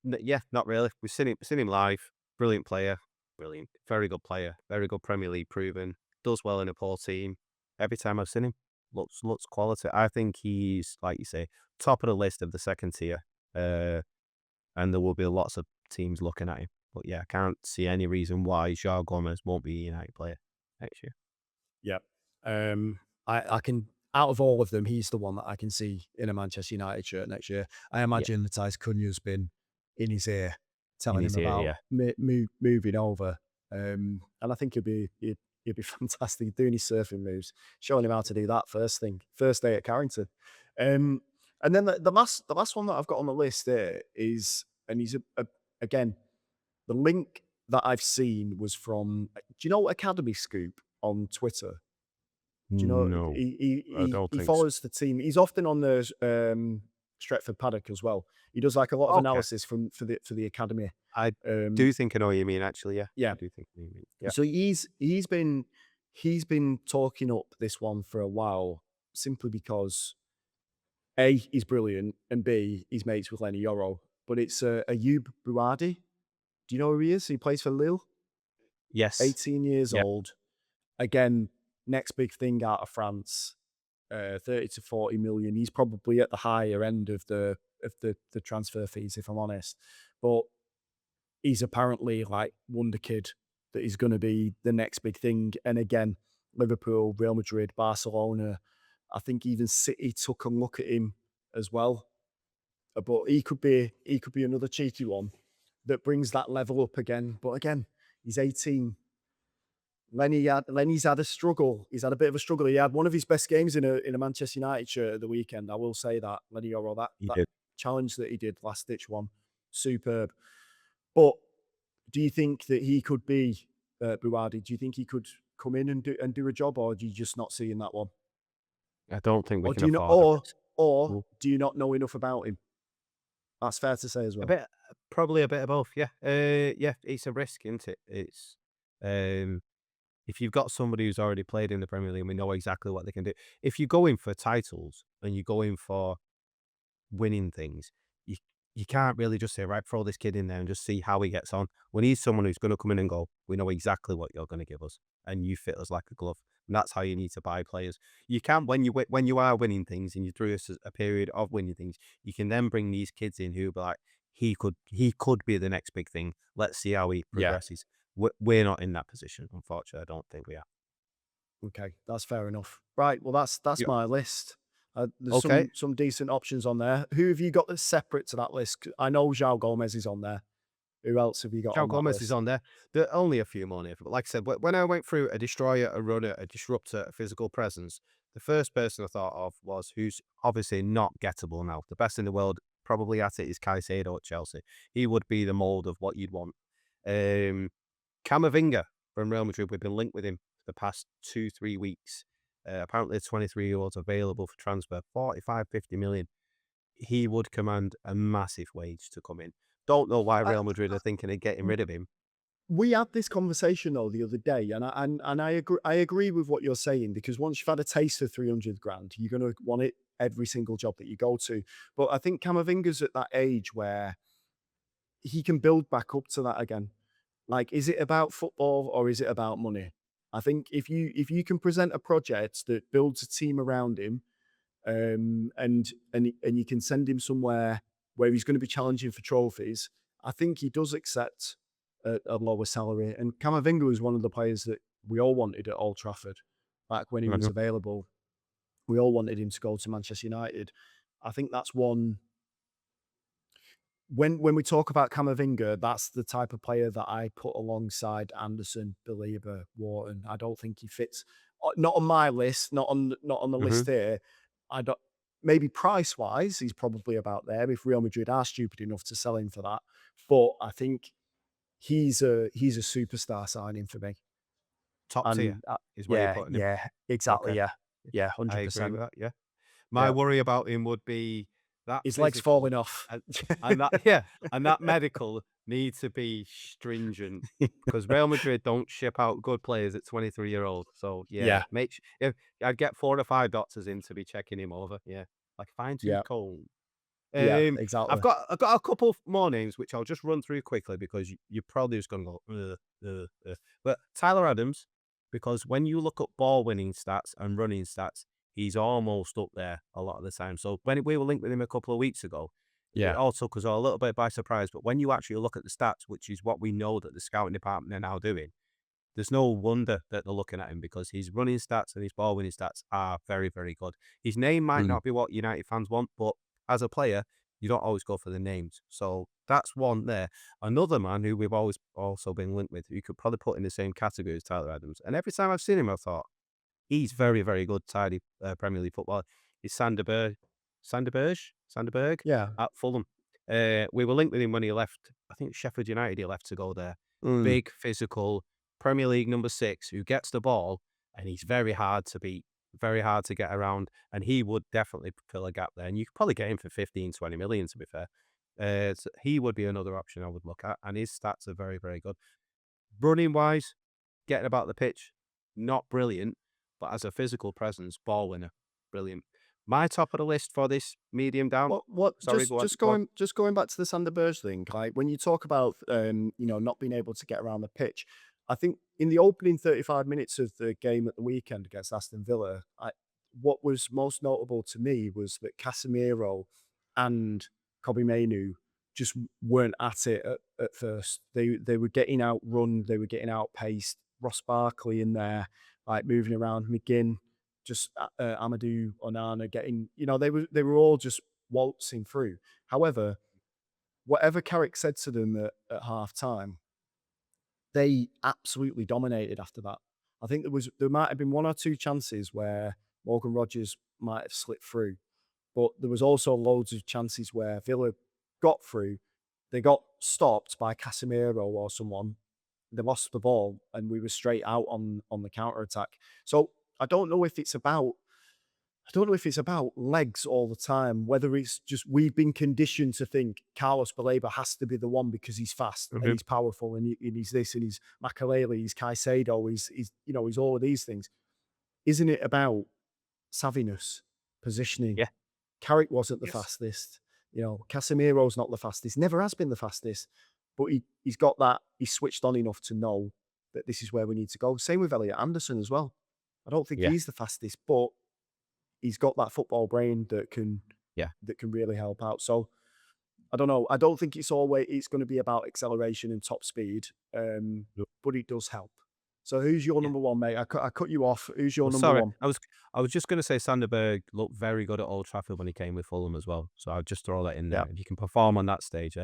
[SPEAKER 2] Yeah, not really. We've seen him live. Brilliant player. Brilliant. Very good player. Very good Premier League proven. Does well in a poor team. Every time I've seen him, looks quality. I think he's, like you say, top of the list of the second tier. And there will be lots of teams looking at him. But yeah, I can't see any reason why João Gomez won't be a United player next year.
[SPEAKER 1] Yeah. I can, out of all of them, he's the one that I can see in a Manchester United shirt next year. I imagine Matheus Cunha's been in his ear telling him about moving over. And I think he'd be fantastic doing his surfing moves, showing him how to do that first day at Carrington. And then the last one that I've got on the list there is, and he's again, the link that I've seen was from, do you know Academy Scoop on Twitter? Do you know,
[SPEAKER 2] No, I don't
[SPEAKER 1] he
[SPEAKER 2] think so.
[SPEAKER 1] follows the team. He's often on the Stretford Paddock as well. He does like a lot of
[SPEAKER 2] Okay.
[SPEAKER 1] analysis for the academy.
[SPEAKER 2] I do think I know what you mean, actually. Yeah.
[SPEAKER 1] Yeah.
[SPEAKER 2] I do think I know what you mean. Yeah.
[SPEAKER 1] So he's been talking up this one for a while, simply because A, he's brilliant, and B, he's mates with Lenny Yoro. But it's Ayoub Bouadi. Do you know who he is? He plays for Lille.
[SPEAKER 2] Yes.
[SPEAKER 1] 18 years
[SPEAKER 2] Yep.
[SPEAKER 1] old. Again, next big thing out of France. 30 to 40 million. He's probably at the higher end of the transfer fees, if I'm honest. But he's apparently like wonder kid that he's going to be the next big thing. And again, Liverpool, Real Madrid, Barcelona, I think even City took a look at him as well. But he could be another cheeky one that brings that level up again. But again, he's 18. Lenny's had a struggle. He's had a bit of a struggle. He had one of his best games in a Manchester United shirt at the weekend. I will say that. Lenny Yoro, that challenge that he did, last ditch one, superb. But do you think that he could be Bouadi? Do you think he could come in and do a job, or do you just not see in that one?
[SPEAKER 2] I don't think we
[SPEAKER 1] Or
[SPEAKER 2] can
[SPEAKER 1] do you
[SPEAKER 2] afford
[SPEAKER 1] not, or do you not know enough about him? That's fair to say as well.
[SPEAKER 2] probably a bit of both. Yeah. Yeah. It's a risk, isn't it? It's if you've got somebody who's already played in the Premier League, and we know exactly what they can do. If you go in for titles and you go in for winning things, you can't really just say, right, throw this kid in there and just see how he gets on. We need someone who's going to come in and go, we know exactly what you're going to give us, and you fit us like a glove. And that's how you need to buy players. You can, when you are winning things and you through a period of winning things, you can then bring these kids in who be like, he could be the next big thing. Let's see how he progresses. We're not in that position, unfortunately. I don't think we are.
[SPEAKER 1] Okay, that's fair enough. Right, well, that's my list. There's
[SPEAKER 2] Okay.
[SPEAKER 1] some decent options on there. Who have you got that's separate to that list? I know João Gomez is on there. Who else have you got
[SPEAKER 2] João
[SPEAKER 1] on that
[SPEAKER 2] Gomez
[SPEAKER 1] list?
[SPEAKER 2] is on there. There are only a few more near, but like I said, when I went through a destroyer, a runner, a disruptor, a physical presence, the first person I thought of was who's obviously not gettable now. The best in the world probably at it is Caicedo at Chelsea. He would be the mould of what you'd want. Camavinga from Real Madrid, we've been linked with him for the past 2-3 weeks. Apparently, the 23-year-old's available for transfer, 45, 50 million. He would command a massive wage to come in. Don't know why Real Madrid are thinking of getting rid of him.
[SPEAKER 1] We had this conversation though the other day, and I agree. I agree with what you're saying, because once you've had a taste of 300 grand, you're going to want it every single job that you go to. But I think Camavinga's at that age where he can build back up to that again. Like, is it about football or is it about money? I think if you can present a project that builds a team around him, and you can send him somewhere where he's going to be challenging for trophies, I think he does accept a lower salary. And Camavinga was one of the players that we all wanted at Old Trafford back when he was available. We all wanted him to go to Manchester United. I think that's one. When we talk about Camavinga, that's the type of player that I put alongside Anderson, Belieber, Wharton. I don't think he fits. Not on my list, not on the list here. I don't. Maybe price wise, he's probably about there if Real Madrid are stupid enough to sell him for that. But I think he's a superstar signing for me.
[SPEAKER 2] Top tier is where you're putting him.
[SPEAKER 1] Yeah, exactly.
[SPEAKER 2] Okay.
[SPEAKER 1] Yeah,
[SPEAKER 2] I agree
[SPEAKER 1] 100%.
[SPEAKER 2] with that. Yeah. My worry about him would be that
[SPEAKER 1] His legs
[SPEAKER 2] physical
[SPEAKER 1] falling off.
[SPEAKER 2] and that medical needs to be stringent, because Real Madrid don't ship out good players at 23-year-old. So if I'd get 4 or 5 doctors in to be checking him over. Yeah, like fine tooth comb.
[SPEAKER 1] Yeah,
[SPEAKER 2] Um,
[SPEAKER 1] exactly.
[SPEAKER 2] I've got a couple more names which I'll just run through quickly because you're probably just going to go. But Tyler Adams, because when you look at ball winning stats and running stats, he's almost up there a lot of the time. So when we were linked with him a couple of weeks ago, it
[SPEAKER 1] Yeah.
[SPEAKER 2] all took us all a little bit by surprise. But when you actually look at the stats, which is what we know that the scouting department are now doing, there's no wonder that they're looking at him because his running stats and his ball winning stats are very, very good. His name might
[SPEAKER 1] Mm.
[SPEAKER 2] not be what United fans want, but as a player, you don't always go for the names. So that's one there. Another man who we've always also been linked with, who you could probably put in the same category as Tyler Adams. And every time I've seen him, I've thought, he's very, very good, tidy Premier League football. He's Sanderberg
[SPEAKER 1] Yeah.
[SPEAKER 2] at Fulham. We were linked with him when he left, I think Sheffield United, he left to go there.
[SPEAKER 1] Mm.
[SPEAKER 2] Big, physical, Premier League number 6 who gets the ball, and he's very hard to beat, very hard to get around, and he would definitely fill a gap there. And you could probably get him for 15, 20 million, to be fair. So he would be another option I would look at, and his stats are very, very good. Running wise, getting about the pitch, not brilliant, but as a physical presence, ball winner, brilliant. My top of the list for this medium down.
[SPEAKER 1] What
[SPEAKER 2] Sorry,
[SPEAKER 1] just
[SPEAKER 2] go on,
[SPEAKER 1] just
[SPEAKER 2] go on.
[SPEAKER 1] going back to the Sander Berge thing, like when you talk about not being able to get around the pitch, I think in the opening 35 minutes of the game at the weekend against Aston Villa, what was most notable to me was that Casemiro and Kobe Mainu just weren't at it at first. They were getting outrun, they were getting outpaced. Ross Barkley in there, like moving around, McGinn, just Amadou Onana getting, they were all just waltzing through. However, whatever Carrick said to them at half time, they absolutely dominated after that. I think there might have been one or two chances where Morgan Rogers might have slipped through, but there was also loads of chances where Villa got through, they got stopped by Casemiro or someone, they lost the ball, and we were straight out on the counter attack. So I don't know if it's about legs all the time, whether it's just we've been conditioned to think Carlos Baleba has to be the one because he's fast and he's powerful and he's this and he's Makalele, he's Caicedo, he's all of these things. Isn't it about savviness, positioning?
[SPEAKER 2] Yeah.
[SPEAKER 1] Carrick wasn't the
[SPEAKER 2] Yes.
[SPEAKER 1] fastest. Casemiro's not the fastest. Never has been the fastest, but he's got that. He's switched on enough to know that this is where we need to go. Same with Elliot Anderson as well. I don't think
[SPEAKER 2] Yeah.
[SPEAKER 1] he's the fastest, but he's got that football brain that can
[SPEAKER 2] Yeah.
[SPEAKER 1] really help out. So I don't know. I don't think it's going to be about acceleration and top speed,
[SPEAKER 2] Nope.
[SPEAKER 1] but it does help. So who's your number one, mate? I cut you off. Who's your
[SPEAKER 2] Well,
[SPEAKER 1] number
[SPEAKER 2] sorry,
[SPEAKER 1] one?
[SPEAKER 2] I was just going to say Sanderberg looked very good at Old Trafford when he came with Fulham as well. So I'll just throw that in there.
[SPEAKER 1] Yeah.
[SPEAKER 2] If you can perform on that stage,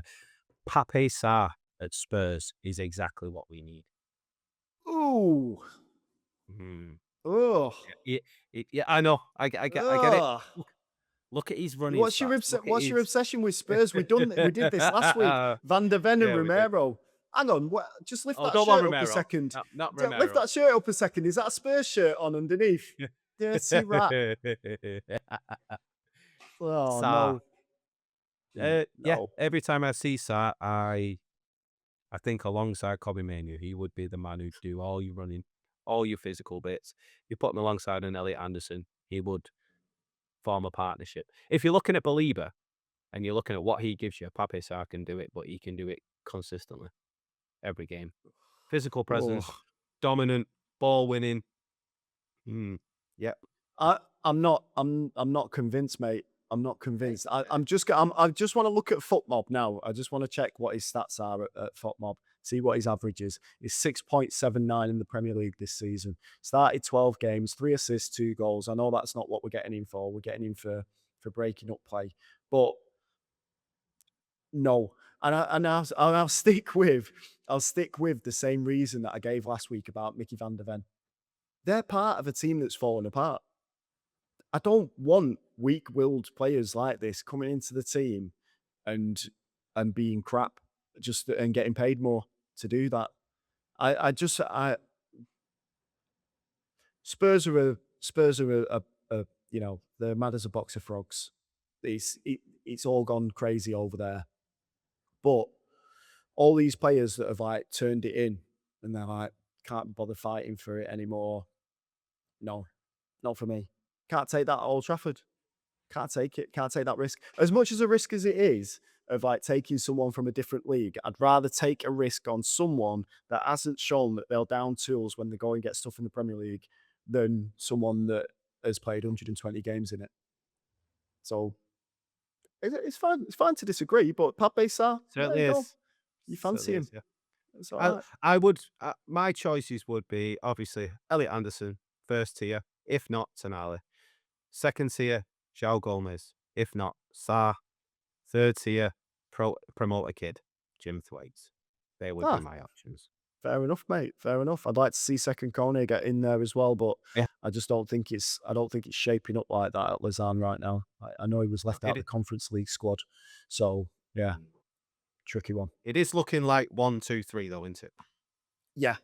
[SPEAKER 2] Pape Sarr at Spurs is exactly what we need.
[SPEAKER 1] Ooh.
[SPEAKER 2] Mhm.
[SPEAKER 1] Oh.
[SPEAKER 2] Yeah, I know. I get it. Look at his running
[SPEAKER 1] What's your
[SPEAKER 2] stats. Look at
[SPEAKER 1] what's your
[SPEAKER 2] his-
[SPEAKER 1] obsession with Spurs? We did this last week. Van der Ven and
[SPEAKER 2] Yeah, we did.
[SPEAKER 1] Romero. Hang on, just lift
[SPEAKER 2] Oh,
[SPEAKER 1] that
[SPEAKER 2] don't
[SPEAKER 1] shirt
[SPEAKER 2] want
[SPEAKER 1] up a
[SPEAKER 2] Romero.
[SPEAKER 1] second.
[SPEAKER 2] No, not
[SPEAKER 1] Yeah, lift
[SPEAKER 2] Romero.
[SPEAKER 1] that shirt up a second. Is that a Spurs shirt on underneath? Dirty rat. Oh
[SPEAKER 2] Sarr.
[SPEAKER 1] no.
[SPEAKER 2] Yeah,
[SPEAKER 1] No.
[SPEAKER 2] every time I see Sarr, I think alongside Kobe Manu, he would be the man who'd do all your running, all your physical bits. You put him alongside an Elliot Anderson, he would form a partnership. If you're looking at Baleba and you're looking at what he gives you, Pape Sarr can do it, but he can do it consistently every game. Physical presence,
[SPEAKER 1] Oh.
[SPEAKER 2] dominant, ball winning. Yep.
[SPEAKER 1] I'm not convinced, mate. I'm not convinced. I just want to look at FootMob now. I just want to check what his stats are at FootMob. See what his average is. It's 6.79 in the Premier League this season. Started 12 games, 3 assists, 2 goals. I know that's not what we're getting in for. We're getting in for breaking up play, but no. And I'll stick with the same reason that I gave last week about Mickey van der Ven. They're part of a team that's fallen apart. I don't want weak-willed players like this coming into the team and being crap and getting paid more to do that. Spurs are they're mad as a box of frogs. It's all gone crazy over there. But all these players that have like turned it in and they're like can't bother fighting for it anymore. No, not for me. Can't take that at Old Trafford. Can't take it. Can't take that risk. As much as a risk as it is of like taking someone from a different league, I'd rather take a risk on someone that hasn't shown that they'll down tools when they go and get stuff in the Premier League than someone that has played 120 games in it. So it's fine. It's fine to disagree, but Pape Sarr, there
[SPEAKER 2] Certainly
[SPEAKER 1] you go.
[SPEAKER 2] is.
[SPEAKER 1] You fancy him.
[SPEAKER 2] Yeah.
[SPEAKER 1] It's all right.
[SPEAKER 2] I would. My choices would be obviously Elliot Anderson, first tier. If not, Tonali. Second tier, João Gomez. If not, Sarr. Third tier, promoter kid, Jim Thwaites. They would
[SPEAKER 1] Ah.
[SPEAKER 2] be my options.
[SPEAKER 1] Fair enough, mate. Fair enough. I'd like to see second Kone get in there as well, but
[SPEAKER 2] Yeah.
[SPEAKER 1] I just don't think it's. I don't think it's shaping up like that at Lausanne right now. I know he was left out of the Conference League squad, so yeah, tricky one.
[SPEAKER 2] It is looking like 1, 2, 3 though, isn't it?
[SPEAKER 1] Yeah.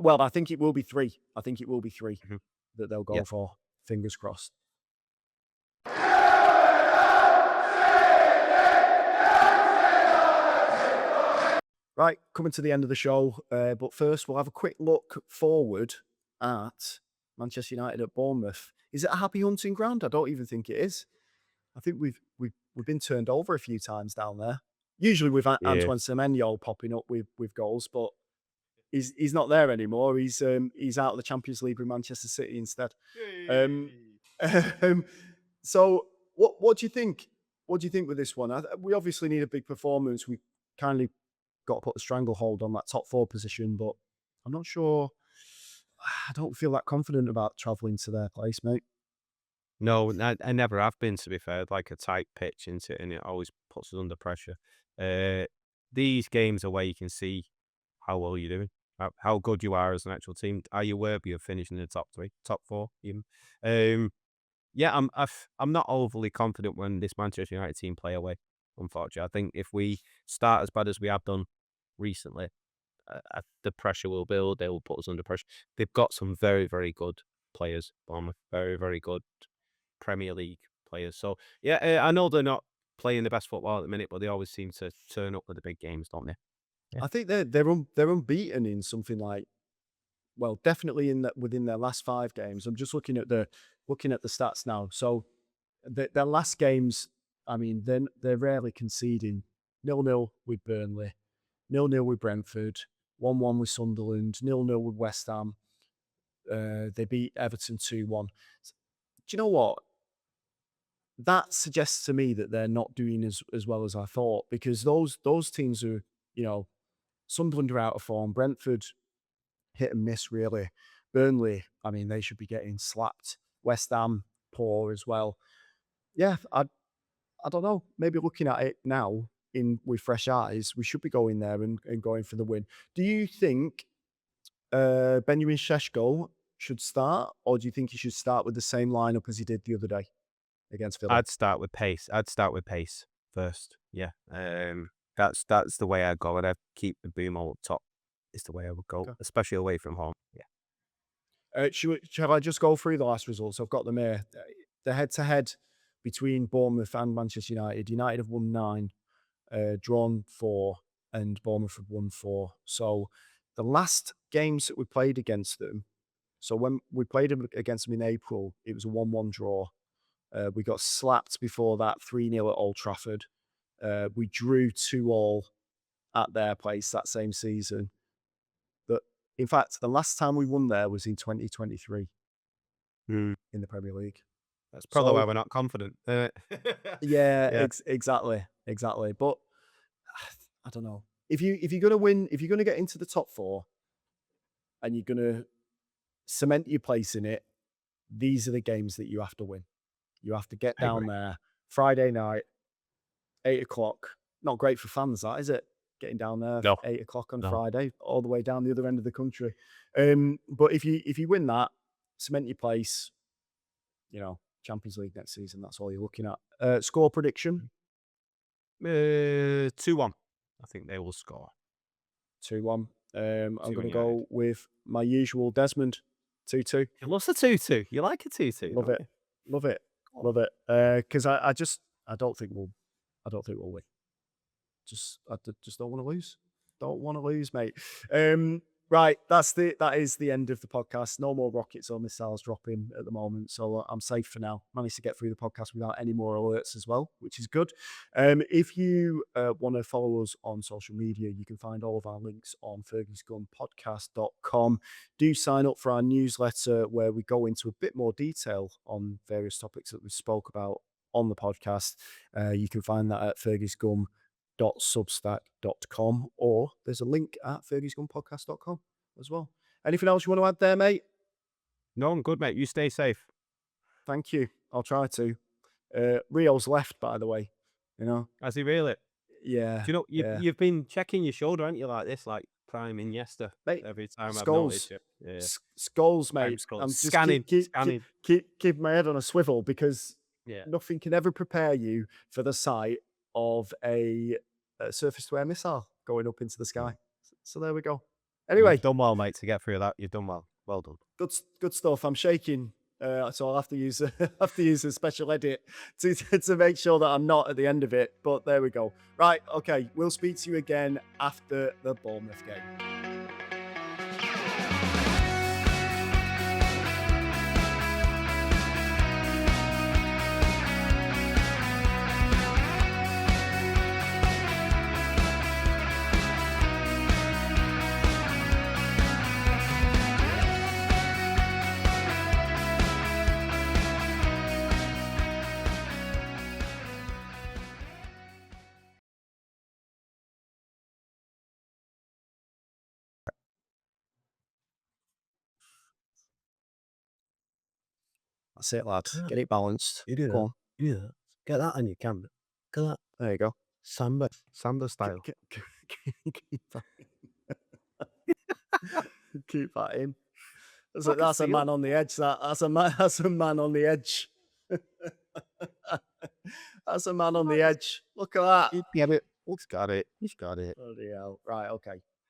[SPEAKER 1] Well, I think it will be 3. I think it will be 3
[SPEAKER 2] Mhm.
[SPEAKER 1] that they'll go
[SPEAKER 2] Yeah.
[SPEAKER 1] for. Fingers crossed. Right, coming to the end of the show, but first we'll have a quick look forward at Manchester United at Bournemouth. Is it a happy hunting ground? I don't even think it is. I think we've been turned over a few times down there. Usually with Antoine Semenyo popping up with goals, but he's not there anymore. He's out of the Champions League with Manchester City instead. So what do you think? What do you think with this one? We obviously need a big performance. We kindly got to put a stranglehold on that top 4 position, but I'm not sure. I don't feel that confident about travelling to their place, mate.
[SPEAKER 2] No, I never have been, to be fair. Like a tight pitch into it, and it always puts us under pressure. These games are where you can see how well you're doing, how good you are as an actual team. Are you worthy of finishing in the top 3, top 4 even? Yeah, I'm not overly confident when this Manchester United team play away, unfortunately. I think if we start as bad as we have done recently, the pressure will build. They will put us under pressure. They've got some very, very good players, Bournemouth. Very, very good Premier League players. So, yeah, I know they're not playing the best football at the minute, but they always seem to turn up with the big games, don't they? Yeah.
[SPEAKER 1] I think they're unbeaten in something like, well, definitely within their last 5 games. I'm just looking at the stats now. So their last games, I mean, they're rarely conceding. 0-0 with Burnley, 0-0 with Brentford, 1-1 with Sunderland, 0-0 with West Ham. They beat Everton 2-1. Do you know what? That suggests to me that they're not doing as well as I thought, because those teams are, Sunderland are out of form. Brentford, hit and miss, really. Burnley, I mean, they should be getting slapped. West Ham, poor as well. Yeah, I don't know. Maybe looking at it now with fresh eyes, we should be going there and going for the win. Do you think Benjamin Šeško should start, or do you think he should start with the same lineup as he did the other day against Villa?
[SPEAKER 2] I'd start with pace. First. Yeah. That's the way I go, and I keep the boom all up top. Is the way I would go, especially away from home. Yeah.
[SPEAKER 1] Shall I just go through the last results? I've got them here. The head-to-head between Bournemouth and Manchester United. United have won 9, drawn 4, and Bournemouth have won 4. So the last games that we played against them, so when we played against them in April, it was a 1-1 draw. We got slapped before that 3-0 at Old Trafford. We drew 2-2 at their place that same season. In fact, the last time we won there was in 2023 in the Premier League.
[SPEAKER 2] That's probably why we're not confident.
[SPEAKER 1] Yeah. Exactly. But I don't know. If you're gonna win, if you're gonna get into the top 4, and you're gonna cement your place in it, these are the games that you have to win. You have to get down there Friday night, 8:00. Not great for fans, that is it? Getting down there 8:00 on Friday, all the way down the other end of the country. But if you win that, cement your place, Champions League next season. That's all you're looking at. Score prediction?
[SPEAKER 2] 2-1. I think they will score.
[SPEAKER 1] 2-1. I'm going to go with my usual Desmond, 2-2.
[SPEAKER 2] You love a 2-2. You like a 2-2.
[SPEAKER 1] Love it. Because I don't think we'll win. I just don't want to lose. Don't want to lose, mate. Right, that is the end of the podcast. No more rockets or missiles dropping at the moment, so I'm safe for now. Managed to get through the podcast without any more alerts as well, which is good. If you want to follow us on social media, you can find all of our links on fergiesgunpodcast.com. Do sign up for our newsletter where we go into a bit more detail on various topics that we spoke about on the podcast. You can find that at fergiesgun.substack.com, or there's a link at fergiesgunpodcast.com as well. Anything else you want to add there, mate?
[SPEAKER 2] No, I'm good, mate. You stay safe.
[SPEAKER 1] Thank you. I'll try to. Rio's left, by the way. You know?
[SPEAKER 2] Has he really?
[SPEAKER 1] Yeah.
[SPEAKER 2] Do you know,
[SPEAKER 1] yeah.
[SPEAKER 2] you've been checking your shoulder, haven't you, like this, like prime Iniesta,
[SPEAKER 1] Mate,
[SPEAKER 2] every time I've
[SPEAKER 1] skulls.
[SPEAKER 2] noticed you. Yeah.
[SPEAKER 1] Skulls,
[SPEAKER 2] Prime
[SPEAKER 1] mate.
[SPEAKER 2] skulls.
[SPEAKER 1] I'm just
[SPEAKER 2] Scanning.
[SPEAKER 1] keep my head on a swivel, because
[SPEAKER 2] Yeah.
[SPEAKER 1] nothing can ever prepare you for the sight of a surface-to-air missile going up into the sky. So there we go. Anyway,
[SPEAKER 2] You've done well, mate, to get through that. You've done well. Well done.
[SPEAKER 1] good stuff. I'm shaking, so I'll have to use a special edit to make sure that I'm not at the end of it. But there we go. Right, okay. We'll speak to you again after the Bournemouth game. That's it, lad. Get it balanced.
[SPEAKER 4] You do
[SPEAKER 1] Go
[SPEAKER 4] that.
[SPEAKER 1] on.
[SPEAKER 4] You do that. Get that on your camera. Look at that.
[SPEAKER 1] There you go.
[SPEAKER 4] Samba.
[SPEAKER 2] Samba style.
[SPEAKER 1] Keep that keep that in. That's,
[SPEAKER 2] Fucking
[SPEAKER 1] that's a
[SPEAKER 2] seal.
[SPEAKER 1] man on the edge. That's a man on the edge. That's a man on the edge. Look at that.
[SPEAKER 2] Get it. He's got it. He's got it.
[SPEAKER 1] Bloody hell. Right, okay.